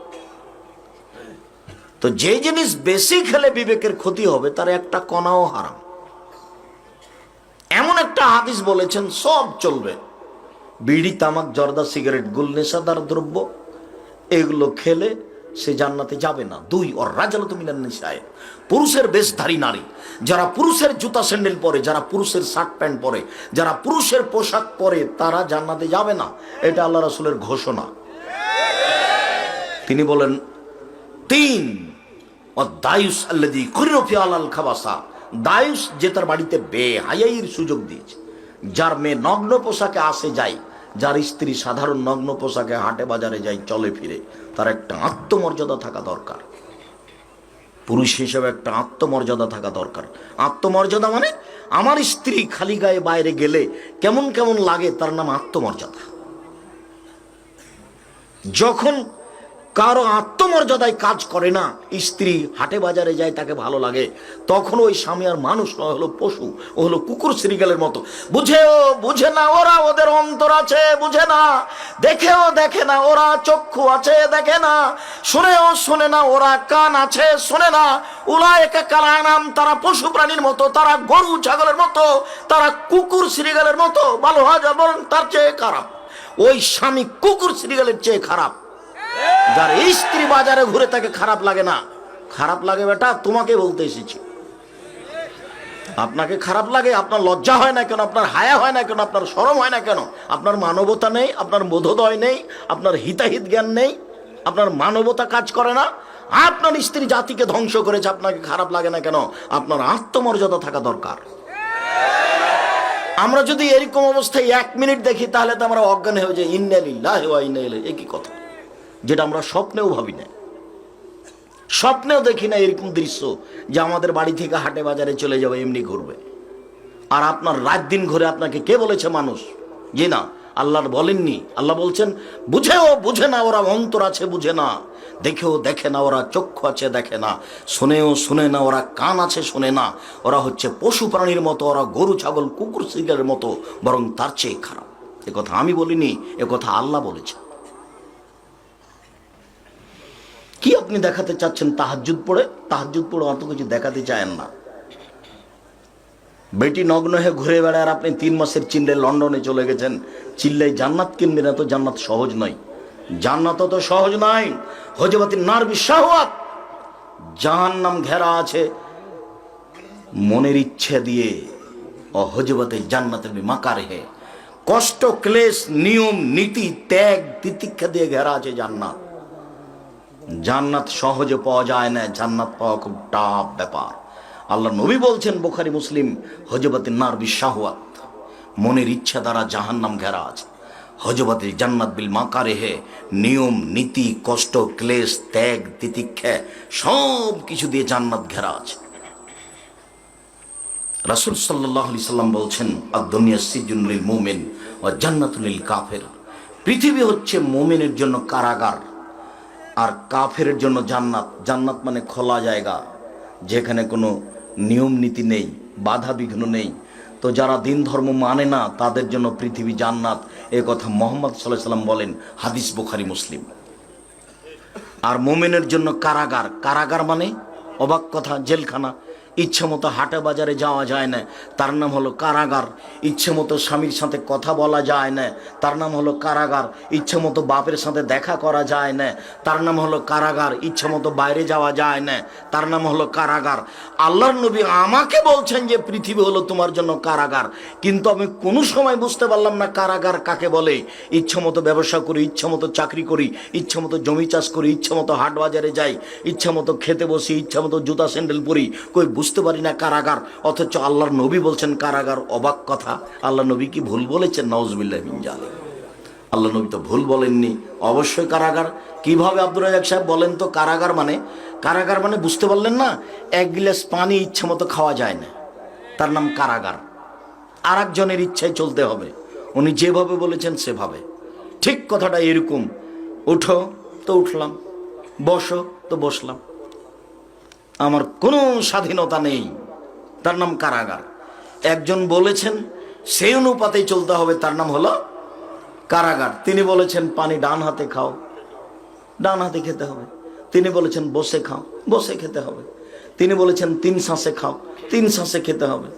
তো যে জিনিস বেশি খেলে বিবেকের ক্ষতি হবে তার একটা কণাও হারাম। এমন একটা হাদিস বলেছেন, সব চলবে। বিড়ি, তামাক, জর্দা, সিগারেট, গুল, নেশাদার দ্রব্য, এগুলো খেলে সে জান্নাতে যাবে না। দুই, ওর রাজালাতু মিনান নিসায়ে, পুরুষের বেশধারী নারী, যারা পুরুষের জুতা স্যান্ডেল পরে, যারা পুরুষের শার্ট প্যান্ট পরে, যারা পুরুষের পোশাক পরে, তারা জান্নাতে যাবে না। এটা আল্লাহ রাসূলের ঘোষণা। তিনি বলেন, তিন, দায়ুস আল্লাযী কুরিরা ফি আলাল খাবাসা, দায়ুস যে তার বাড়িতে বেহায়াইর সুযোগ দিয়েছে, যার মেয়ে নগ্ন পোশাকে আসে যায়, যার স্ত্রী সাধারণ নগ্ন পোশাকে হাটে বাজারে যায়, চলে ফিরে, তার একটা আত্মমর্যাদা থাকা দরকার। পুরুষ হিসেবে একটা আত্মমর্যাদা থাকা দরকার। আত্মমর্যাদা মানে আমার স্ত্রী খালি গায়ে বাইরে গেলে কেমন কেমন লাগে, তার নাম আত্মমর্যাদা। যখন কারো আত্মমর্যাদায় কাজ করে না, স্ত্রী হাটে বাজারে যায়, তাকে ভালো লাগে, তখন ওই স্বামী আর মানুষ নয়, হলো পশু, ও হলো কুকুর শ্রীগালের মতো। বুঝেও বুঝে না ওরা, ওদের অন্তর আছে বুঝে না, দেখেও দেখে না ওরা, চক্ষু আছে দেখে না, শুনেও শোনে না ওরা, কান আছে শোনে না। উলায়েকা কাল আনাম, তারা পশু প্রাণীর মতো, তারা গরু ছাগলের মতো, তারা কুকুর শ্রীগালের মতো। ভালো হয় বলেন, তার চেয়ে খারাপ ওই স্বামী কুকুর শ্রীগালের চেয়ে খারাপ। যার স্ত্রী বাজারে ঘুরে তাকে খারাপ লাগে না, খারাপ লাগে বেটা তোমাকে বলতে এসেছি। আপনাকে খারাপ লাগে, আপনার লজ্জা হয় না কেন, আপনার হায়া হয় না কেন, আপনার শরম হয় না কেন? আপনার মানবতা নেই, আপনার বোধোদয় নেই, আপনার হিতাহিত জ্ঞান নেই, আপনার মানবতা কাজ করে না। আপনার স্ত্রী জাতিকে ধ্বংস করেছে, আপনাকে খারাপ লাগে না কেন? আপনার আত্মমর্যাদা থাকা দরকার। আমরা যদি এরকম অবস্থায় 1 মিনিট দেখি তাহলে তো আমরা অজ্ঞান হয়ে যাই। ইন্না লিল্লাহি ওয়া ইন্না ইলাইহি, একই কথা, যেটা আমরা স্বপ্নেও ভাবি না, স্বপ্নেও দেখি না এরকম দৃশ্য যে আমাদের বাড়ি থেকে হাটে বাজারে চলে যাবে, এমনি ঘুরবে। আর আপনার রাত দিন ঘুরে আপনাকে কে বলেছে মানুষ? জি না, আল্লাহর বলেননি। আল্লাহ বলছেন বুঝেও বুঝে না, ওরা অন্তর আছে বুঝে না, দেখেও দেখে না, ওরা চক্ষু আছে দেখে না, শুনেও শুনে না, ওরা কান আছে শোনে না, ওরা হচ্ছে পশু প্রাণীর মতো, ওরা গরু ছাগল কুকুর শিকারের মতো, বরং তার চেয়ে খারাপ। এ কথা আমি বলিনি, এ কথা আল্লাহ বলেছে। কি আপনি দেখাতে চাচ্ছেন? তাহাজ্জুদ পড়ে অত কিছু দেখাতে চায়েন না। বেটি নগ্ন হয়ে ঘুরে বেড়ায়, আপনি 3 মাসের চিল্লে লন্ডনে চলে গেছেন, চিল্লাই জান্নাত কিনবে না। তো জান্নাত সহজ নয়, জান্নাত তো সহজ নয়। হজবাতিন নার বিশাহওয়াত, জাহান্নাম ঘেরা আছে মনের ইচ্ছে দিয়ে। ও হজবাতে জান্নাতের মাকার হে, কষ্ট ক্লেশ নিয়ম নীতি ত্যাগ তিতিক্ষা দিয়ে ঘেরা আছে জান্নাত। জান্নাত সহজে পাওয়া যায় না, জান্নাত পাওয়া খুব টাফ ব্যাপার। আল্লাহ নবী বলছেন বুখারী মুসলিম, হজবাতিন নার বিশাহওয়াত, মনের ইচ্ছা দ্বারা জাহান্নাম ঘেরা আছে। হজবাতিল জান্নাত বিল মাকারেহে, নিয়ম নীতি কষ্ট ক্লেশ ত্যাগ তিতিক্ষা সব কিছু দিয়ে জান্নাত ঘেরা আছে। রাসূল সাল্লাল্লাহু আলাইহি সাল্লাম বলছেন, আদ-দুনিয়া সিজনুল লিল মুমিন ওয়া জান্নাতুল লিল কাফির। পৃথিবী হচ্ছে মুমিনের জন্য কারাগার, আর কাফেরের জন্য জান্নাত। জান্নাত মানে খোলা জায়গা, যেখানে কোনো নিয়ম নীতি নেই, বাধা বিঘ্ন নেই। তো যারা দিন ধর্ম মানে না তাদের জন্য পৃথিবী জান্নাত, এ কথা মুহাম্মদ সাল্লাল্লাহু আলাইহি সাল্লাম বলেন, হাদিস বুখারী মুসলিম। আর মুমিনের জন্য কারাগার। কারাগার মানে অবাক কথা, জেলখানা। ইচ্ছে মতো হাটে বাজারে যাওয়া যায় না, তার নাম হলো কারাগার। ইচ্ছে মতো স্বামীর সাথে কথা বলা যায় না, তার নাম হলো কারাগার। ইচ্ছে মতো বাপের সাথে দেখা করা যায় না, তার নাম হলো কারাগার। ইচ্ছে মতো বাইরে যাওয়া যায় না, তার নাম হলো কারাগার। আল্লাহর নবী আমাকে বলছেন যে পৃথিবী হলো তোমার জন্য কারাগার, কিন্তু আমি কোনো সময় বুঝতে পারলাম না কারাগার কাকে বলে। ইচ্ছে মতো ব্যবসা করি, ইচ্ছে মতো চাকরি করি, ইচ্ছে মতো জমি চাষ করি, ইচ্ছে মতো হাট বাজারে যাই, ইচ্ছে মতো খেতে বসি, ইচ্ছে মতো জুতা স্যান্ডেল পরি, কই বুঝতে পারি না কারাগার। অথচ আল্লাহর নবী বলছেন কারাগার। অবাক কথা, আল্লাহ নবী কি ভুল বলেছেন? নাউজুবিল্লাহি মিন জালিক। আল্লাহ নবী তো ভুল বলেননি, অবশ্যই কারাগার। কিভাবে আব্দুর রাজ্জাক সাহেব বলেন তো কারাগার মানে? কারাগার মানে বুঝতে পারলেন না? 1 গ্লাস পানি ইচ্ছে মতো খাওয়া যায় না, তার নাম কারাগার। আর একজনের ইচ্ছায় চলতে হবে, উনি যেভাবে বলেছেন সেভাবে। ঠিক কথাটা এরকম, উঠো তো উঠলাম, বসো তো বসলাম, আমার কোনো স্বাধীনতা নেই, তার নাম কারাগার। একজন বলেছেন সেই অনুপাতেই চলতে হবে, তার নাম হলো কারাগার। তিনি বলেছেন পানি ডান হাতে খাও, ডান হাতে খেতে হবে। তিনি বলেছেন বসে খাও, বসে খেতে হবে। তিনি বলেছেন 3 শ্বাসে খাও, 3 শ্বাসে খেতে হবে।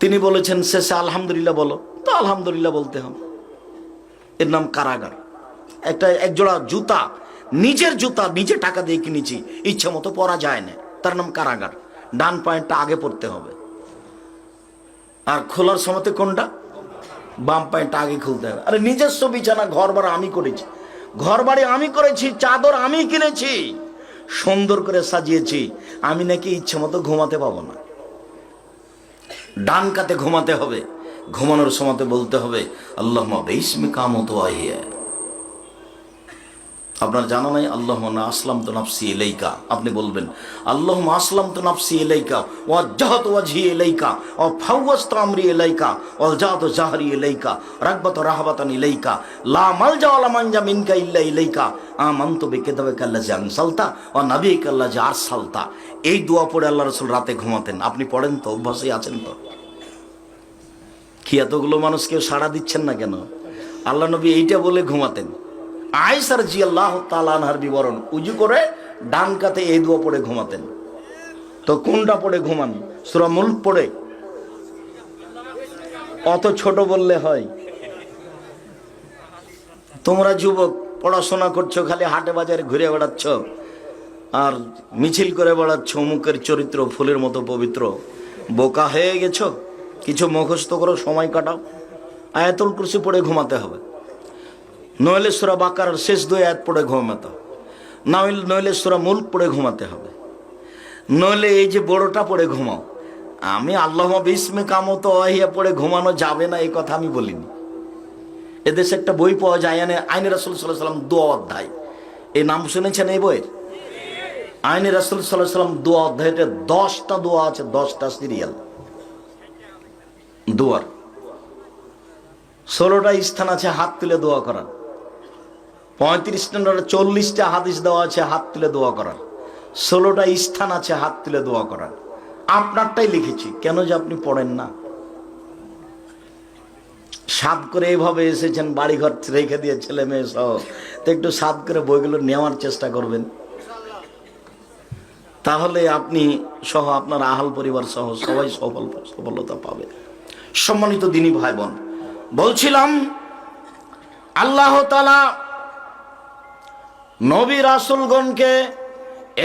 তিনি বলেছেন শেষে আলহামদুলিল্লাহ বলো, তো আলহামদুলিল্লাহ বলতে হবে। এর নাম কারাগার। এক জোড়া জুতা, নিজের জুতা নিজে টাকা দিয়ে কিনেছি, ইচ্ছা মতো পরা যায় না, তার নাম কারাগার। ডান পায়েরটা আগে পড়তে হবে, আর খোলার সময় কোনটা? বাম পায়েরটা আগে খুলতে হবে। আরে নিজস্ব বিছানা, ঘর বাড়ি আমি করেছি, ঘর বাড়ি আমি করেছি, চাদর আমি কিনেছি, সুন্দর করে সাজিয়েছি, আমি নাকি ইচ্ছে মতো ঘুমাতে পাবো না? ডান কাতে ঘুমাতে হবে, ঘুমানোর সময় বলতে হবে আল্লাহুম্মা বিসমিকা আমুতু ওয়া আহইয়া। আপনার জানা নাই আল্লাহুম্মা আসলামতু নাফসি ইলাইকা? আপনি বলবেন আল্লাহুম্মা আসলামতু নাফসি ইলাইকা ওয়া ওয়াজ্জাহতু ওয়াজহি ইলাইকা ওয়া ফাওয়াজতু আমরি ইলাইকা ওয়া জাতু জাহরি ইলাইকা রাগবাতু রাহবাতান ইলাইকা লা মালজা ওয়া লা মানজা মিনকা ইল্লা ইলাইকা আমানতু বিকিতাবিকা আল্লাযী আনসালতা ওয়া নাবিয়িকা আল্লাযী আরসালতা। এই দোয়া পড়ে আল্লাহ রাসূল রাতে ঘুমাতেন। আপনি পড়েন তো? অভ্যাসে আছেন তো? কি এতগুলো মানুষ কেউ সাড়া দিচ্ছেন না কেন? আল্লাহ নবী এইটা বলে ঘুমাতেন। আয়েশা রাদিয়াল্লাহু তাআলা আনহার বিবরণ, উজু করে ডান কাতে এই দোয়া পড়ে ঘুমাতেন। তো কোনটা পড়ে ঘুমান? সূরা মুলক পড়ে? অত ছোট বললে হয়? তোমরা যুবক পড়াশোনা করছো, খালি হাটে বাজারে ঘুরে বেড়াচ্ছ আর মিছিল করে বেড়াচ্ছ, অমুকের চরিত্র ফুলের মতো পবিত্র, বোকা হয়ে গেছো, কিছু মুখস্থ করো, সময় কাটাও। আয়াতুল কুরসি পড়ে ঘুমাতে হবে, নইলে সূরা বাকারার শেষ 2 আয়াত পড়ে ঘুমাতে হবে, নইলে সূরা মুলক পড়ে ঘুমাতে হবে, নইলে এই যে বড়টা পড়ে ঘুমাও। আমি আল্লাহুম্মা বিসমি কামত ওয়াহিয়া পড়ে ঘুমানো যাবে না এই কথা আমি বলিনি। এদেশে একটা বই পাওয়া যায়, আইনে রাসূল সাল্লাল্লাহু আলাইহি ওয়াসাল্লাম দোয়া অধ্যায়, এই নাম শুনেছেন এই বইয়ের? আইনে রাসূল সাল্লাল্লাহু আলাইহি ওয়াসাল্লাম দোয়া অধ্যায়তে 10টা দোয়া আছে, 10টা সিরিয়াল দোয়ার। 16টা স্থান আছে হাত তুলে দোয়া করার, 40টা হাদিস দেওয়া আছে হাত তুলে দোয়া করার, 16টা স্থান আছে হাত তুলে দোয়া করার। আপনারটাই লিখেছি, কেন যে আপনি পড়েন না? সাদ করে এইভাবে এসেছেন, বাড়িঘর রেখে দিয়ে ছেলে মেয়ে সহ, তো একটু সাদ করে বইগুলো নেওয়ার চেষ্টা করবেন, তাহলে আপনি সহ আপনার আহাল পরিবার সহ সবাই সফলতা পাবে। সম্মানিত দিনী ভাই বোন, বলছিলাম আল্লাহ তাআলা নবী রাসূলগণকে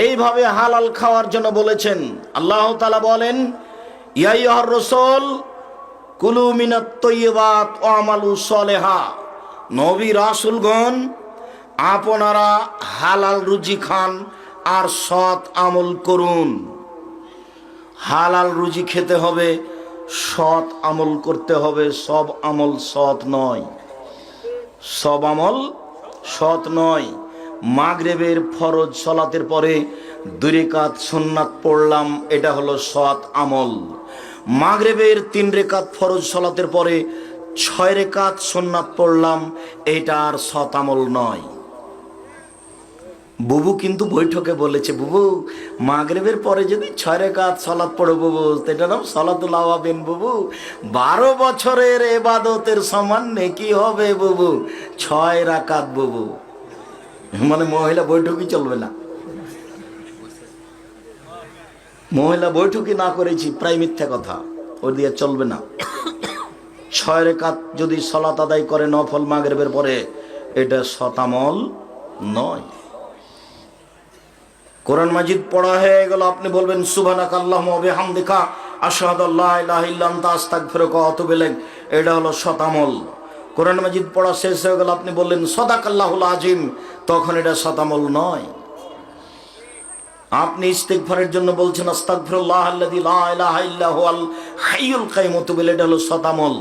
এইভাবে হালাল খাওয়ার জন্য বলেছেন। আল্লাহ তাআলা বলেন, ইয়া আইয়ুহার রাসূল কুলু মিনাত তাইয়্যিবাত ওয়া আমালু সলিহা। নবী রাসূলগণ আপনারা হালাল রুজি খান আর সৎ আমল করুন। হালাল রুজি খেতে হবে, সৎ আমল করতে হবে। সব আমল সৎ নয়, সব আমল সৎ নয়। মাগরিবের ফরজ সালাতের পরে 2 রাকাত সুন্নাত পড়লাম, এটা হলো সৎ আমল। মাগরিবের 3 রাকাত ফরজ সালাতের পরে 6 রাকাত সুন্নাত পড়লাম, এটা আর সৎ আমল নয়। বুবু কিন্তু বৈঠকে বলেছে, বুবু মাগরিবের পরে যদি 6 রাকাত সালাত পড়ো বুবু, এটা নাম সালাতুল আওয়াবিন বুবু, 12 বছরের ইবাদতের সমান নেকি হবে বুবু 6 রাকাত বুবু। মানে মহিলা বৈঠকই চলবে না, মহিলা বৈঠকই না করেছি প্রায় মিথ্যা কথা, ও দিয়ে চলবে না। 6 রাকাত যদি সালাত আদায় করে নফল মাগরিবের পরে, এটা সৎ আমল নয়। কোরআন মাজিদ পড়া হয়ে গেল, আপনি বলবেন সুবহানাকা আল্লাহুম্মা ওয়া বিহামদিকা আশহাদু আল্লা ইলাহা ইল্লা আনতা আস্তাগফিরুকা ওয়া আতুবু ইলাইক, এটা হলো সৎ আমল। কোরআন মাজিদ পড়া শেষ হয়ে গেল, আপনি বললেন সাদাকাল্লাহুল আযীম, তখন এটা সৎ আমল নয়। আপনি ইস্তিগফারের জন্য বলছেন আস্তাগফিরুল্লাহ আল্লাযী লা ইলাহা ইল্লা হুয়াল হাইয়ুল কাইয়ুম, এটা হলো সৎ আমল।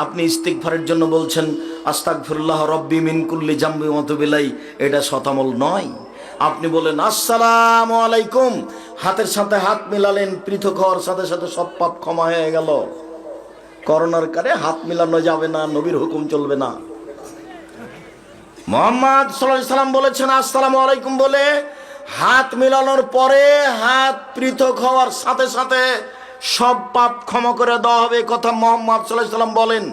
আপনি ইস্তিগফারের জন্য বলছেন আস্তাগফিরুল্লাহ রাব্বি মিন কুল্লি জামবি ওয়া আতুবু ইলাইহি, এটা সৎ আমল নয়। আপনি বলেন আসসালামু আলাইকুম, হাতের সাথে হাত মিলালেন, পৃথক হওয়ার সাথে সাথে সব পাপ ক্ষমা হয়ে গেল। করোনার কারে হাত মিলানো যাবে না, নবীর হুকুম চলবে না। মুহাম্মদ সাল্লাল্লাহু আলাইহি সাল্লাম বলেছেন আসসালামু আলাইকুম বলে হাত মিলানোর পরে হাত পৃথক হওয়ার সাথে সাথে সব পাপ ক্ষমা করে দেওয়া হবে, কথা মুহাম্মদ সাল্লাল্লাহু আলাইহি সাল্লাম বলেন।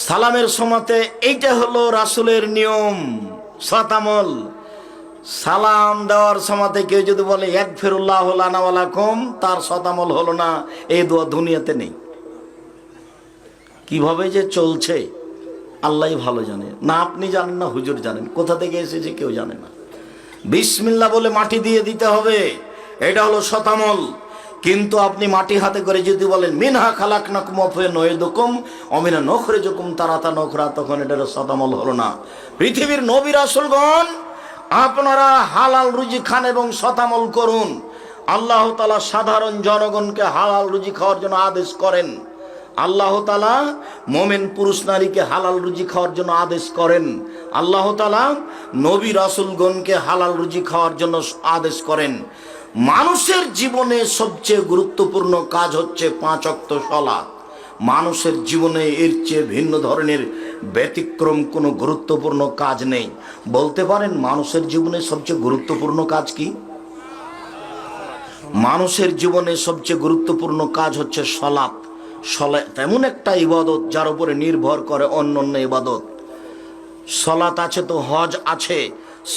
সালামের সময়তে এইটা হলো রাসূলের নিয়ম, সৎ আমল। সালাম দেওয়ার সময়তে কেউ যদি বলে ইয়াগফিরুল্লাহু লানা ওয়া লাকুম, তার সৎ আমল হলো না, এই দোয়া দুনিয়াতে নেই। কিভাবে যে চলছে আল্লাহই ভালো জানে, না আপনি জানেন না হুজুর জানেন, কোথা থেকে এসেছে কেউ জানে না। বিসমিল্লাহ বলে মাটি দিয়ে দিতে হবে, এটা হলো সৎ আমল। কিন্তু আপনি মাটি হাতে করে যদি বলেন মিনহা খালাকনাকুম ওয়া ফিহা নুঈদুকুম ওয়া মিনহা নুখরিজুকুম তারাতান উখরা, তখন এটা সৎ আমল হলো না। পৃথিবীর নবী রাসূলগণ আপনারা হালাল রুজি খান এবং সৎ আমল করুন। আল্লাহ তাআলা সাধারণ জনগণকে হালাল রুজি খাওয়ার জন্য আদেশ করেন। আল্লাহ তাআলা মুমিন পুরুষ নারীকে হালাল রুজি খাওয়ার জন্য আদেশ করেন। আল্লাহ তাআলা নবী রাসূলগণকে হালাল রুজি খাওয়ার জন্য আদেশ করেন। মানুষের জীবনে সবচেয়ে গুরুত্বপূর্ণ কাজ হচ্ছে 5 ওয়াক্ত সালাত। মানুষের জীবনে এর চেয়ে ভিন্ন ধরনের ব্যতিক্রম কোনো গুরুত্বপূর্ণ কাজ নেই। বলতে পারেন মানুষের জীবনে সবচেয়ে গুরুত্বপূর্ণ কাজ কি? মানুষের জীবনে সবচেয়ে গুরুত্বপূর্ণ কাজ হচ্ছে সালাত। সালাত এমন একটা ইবাদত যার উপরে নির্ভর করে অন্যান্য ইবাদত। সালাত আছে তো হজ আছে,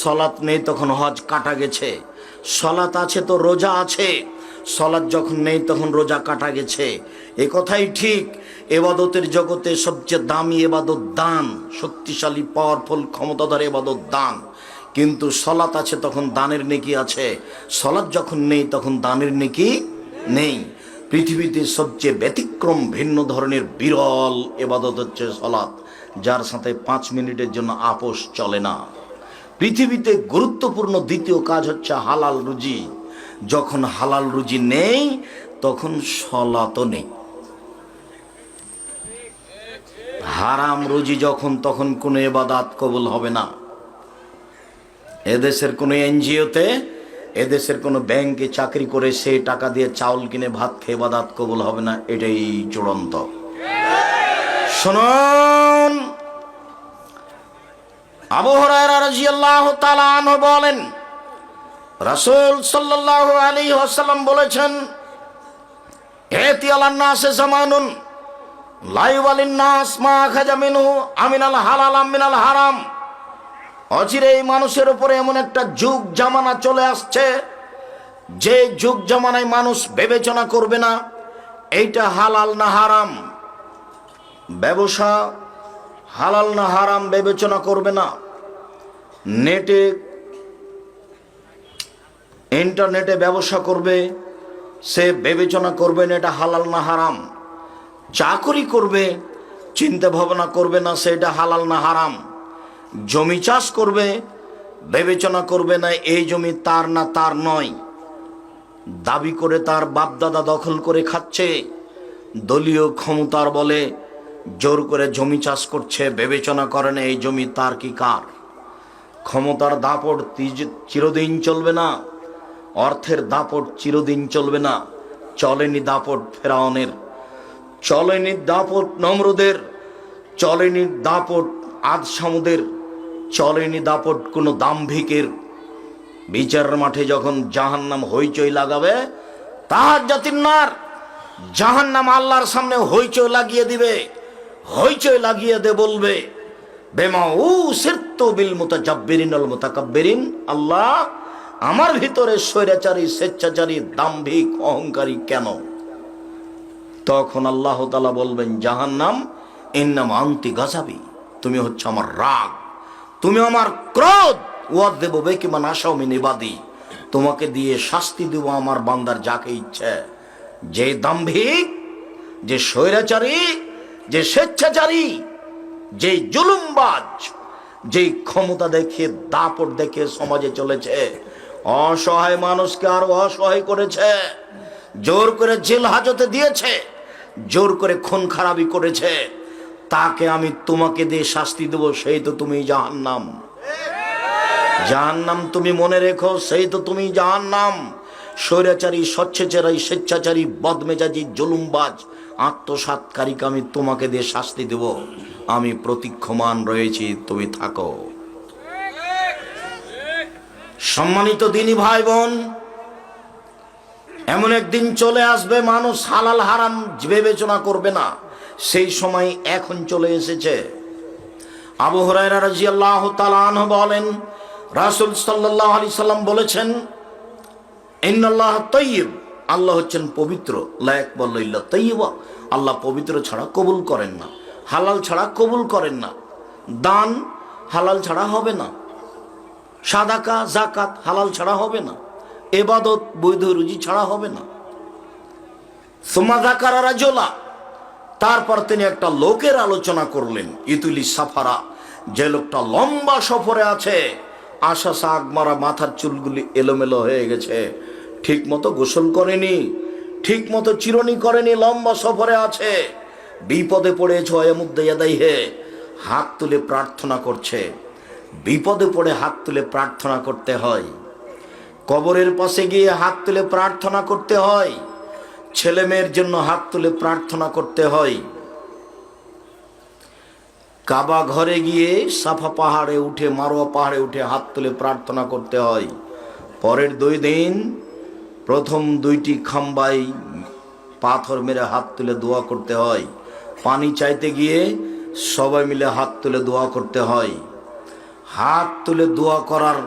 সালাত নেই তখন হজ কাটা গেছে। সালাত আছে তো রোজা আছে, সালাত যখন নেই তখন রোজা কাটা গেছে। এ কথাই ঠিক, ইবাদতের জগতে সবচেয়ে দামি ইবাদত দান, শক্তিশালী পাওয়ারফুল ক্ষমতাধর ইবাদত দান। কিন্তু সলাত আছে তখন দানের নেকি আছে, সলাত যখন নেই তখন দানের নেকি নেই। পৃথিবীতে সবচেয়ে ব্যতিক্রম ভিন্ন ধরনের বিরল ইবাদত হচ্ছে সলাত, যার সাথে 5 মিনিটের জন্য আপোষ চলে না। পৃথিবীতে গুরুত্বপূর্ণ দ্বিতীয় কাজ হচ্ছে হালাল রুজি। যখন হালাল রুজি নেই তখন সলাতও নেই। হারাম রুজি যখন, তখন কোনো ইবাদত কবুল হবে না। এদেশের কোনো এনজিওতে, এদেশের কোনো ব্যাংকে চাকরি করে সে টাকা দিয়ে চাউল কিনে ভাত খেয়ে ইবাদত কবুল হবে না, এটাই চূড়ান্ত। শুনুন, আবু হুরায়রা রাদিয়াল্লাহু তাআলা আনহু বলেন, রাসূল সাল্লাল্লাহু আলাইহি ওয়াসাল্লাম বলেছেন, ইয়াতি আলান নাসে জামানুন লা ইউবালিন নাস মা খাজা মিনহু আমিনাল হালাল আমিনাল হারাম। অচিরেই মানুষের উপরে এমন একটা যুগ জামানা চলে আসছে, যে যুগ জামানায় মানুষ বিবেচনা করবে না এইটা হালাল না হারাম, ব্যবসা হালাল না হারাম বিবেচনা করবে না। নেটে ইন্টারনেটে ব্যবসা করবে, সে বিবেচনা করবে না এটা হালাল না হারাম। চাকরি করবে, চিন্তা ভাবনা করবে না সেটা হালাল না হারাম। জমি চাষ করবে, বিবেচনা করবে না এই জমি তার না তার নয়, দাবি করে তার বাপ দাদা দখল করে খাচ্ছে, দলীয় ক্ষমতার বলে জোর করে জমি চাষ করছে, বিবেচনা করে না এই জমি তার কি কার। ক্ষমতার দাপট চিরদিন চলবে না, অর্থের দাপট চিরদিন চলবে না। চলেনি দাপট ফেরাউনের, চলেনি দাপট নমরুদের, চলেনি দাপট আদ সামুদের, চলেনি দাপট কোনো দাম্ভিকের। বিচারের মাঠে যখন জাহান্নাম হইচই লাগাবে, তাহাজ্জুতিন নার, জাহান্নাম আল্লাহর সামনে হইচই লাগিয়ে দিবে, হইচই লাগিয়ে দে বলবে, বেমা উসিরতু বিল মুতাজাব্বিরিন ওয়াল মুতাকাব্বিরিন, আল্লাহ আমার ভিতরে স্বৈরাচারী, স্বেচ্ছাচারী, দাম্ভিক, অহংকারী কেন? তখন আল্লাহ তাআলা বলবেন, জাহান্নাম ইন্নামা আনতি গাযাবি, তুমি হচ্ছে আমার রাগ, তুমি আমার ক্রোধ। ওয়াদেবু বিকি মান আশাউ মিন ইবাদি, তোমাকে দিয়ে শাস্তি দেব আমার বান্দার যাকে ইচ্ছে। যে দাম্ভিক, যে স্বৈরাচারী, যে স্বেচ্ছাচারী, যে জুলুমবাজ, যে ক্ষমতা দেখিয়ে দাপট দেখে সমাজে চলেছে, অসহায় মানুষকে আরো অসহায় করেছে, জোর করে জেল হাজতে দিয়েছে, জোর করে খুন খারাপি করেছে, তাকে আমি তোমাকে দিয়ে শাস্তি দেব, সেই তো তুমি জাহান্নাম। জাহান্নাম তুমি মনে রেখো, সেই তো তুমি জাহান্নাম। স্বৈরাচারী, স্বেচ্ছাচারী, বদমেজাজি, জুলুমবাজ, আত্মসাৎকারীকে আমি তোমাকে দিয়ে শাস্তি দেব, আমি প্রতীক্ষমান রয়েছি, তুমি থাকো। সম্মানিত দিনী ভাই বোন, এমন একদিন চলে আসবে মানুষ হালাল হারাম বিবেচনা করবে না, সেই সময় এখন চলে এসেছে। আবু হুরায়রা রাদিয়াল্লাহু তাআলা আনহু বলেন, রাসূল সাল্লাল্লাহু আলাইহি সাল্লাম বলেছেন, ইন্নাল্লাহ তাইয়্যিব, আল্লাহ হচ্ছেন পবিত্র, লা ইয়াকবালু ইল্লা তাইয়্যিবা, আল্লাহ পবিত্র ছাড়া কবুল করেন না, হালাল ছাড়া কবুল করেন না। দান হালাল ছাড়া হবে না, সাদাকা যাকাত হালাল ছাড়া হবে না, ইবাদত বৈধ রুজি ছাড়া হবে না। সুম্মা যাকারা রাজুলা, তারপর তিনি একটা লোকের আলোচনা করলেন, ইতুলি সাফারা, যে লোকটা লম্বা সফরে আছে, আশা শাক মারা, মাথার চুলগুলি এলোমেলো হয়ে গেছে, ঠিক মতো গোসল করেনি, ঠিক মতো চিরুনি করেনি, লম্বা সফরে আছে, বিপদে পড়েছে, হাত তুলে প্রার্থনা করছে। বিপদে পড়ে হাত তুলে প্রার্থনা করতে হয়, কবরের পাশে গিয়ে হাত তুলে প্রার্থনা করতে হয়, ছেলে মেয়ের জন্য হাত তুলে প্রার্থনা করতে হয়, কাবা ঘরে গিয়ে সাফা পাহাড়ে উঠে, মারোয়া পাহাড়ে উঠে হাত তুলে প্রার্থনা করতে হয়। পরের 2 দিন প্রথম 2টি খাম্বায় পাথর মেরে হাত তুলে দোয়া করতে হয়, পানি চাইতে গিয়ে সবাই মিলে হাত তুলে দোয়া করতে হয়। হাত তুলে দোয়া করার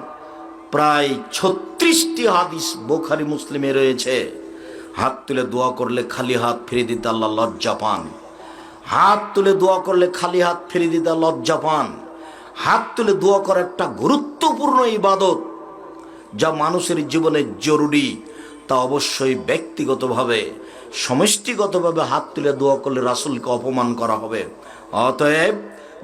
প্রায় 36টি হাদিস বুখারী মুসলিমে রয়েছে। হাত তুলে দোয়া করলে খালি হাত ফিরে দিতে আল্লাহ লজ্জা পান, হাত তুলে দোয়া করলে খালি হাত ফিরে দিতে লজ্জা পান, হাত তুলে দোয়া করা একটা গুরুত্বপূর্ণ ইবাদত, যা মানুষের জীবনে জরুরি। তা অবশ্যই ব্যক্তিগতভাবে, সমষ্টিগতভাবে হাত তুলে দোয়া করলে রাসূলকে অপমান করা হবে। অতএব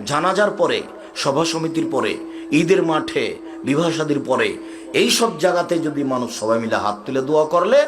জানাজার পরে, সভা সমিতির পরে, ঈদের মাঠে, বিবাহ শাদীর পরে, এই সব জায়গাতে যদি মানুষ সবাই মিলে হাত তুলে দোয়া করলে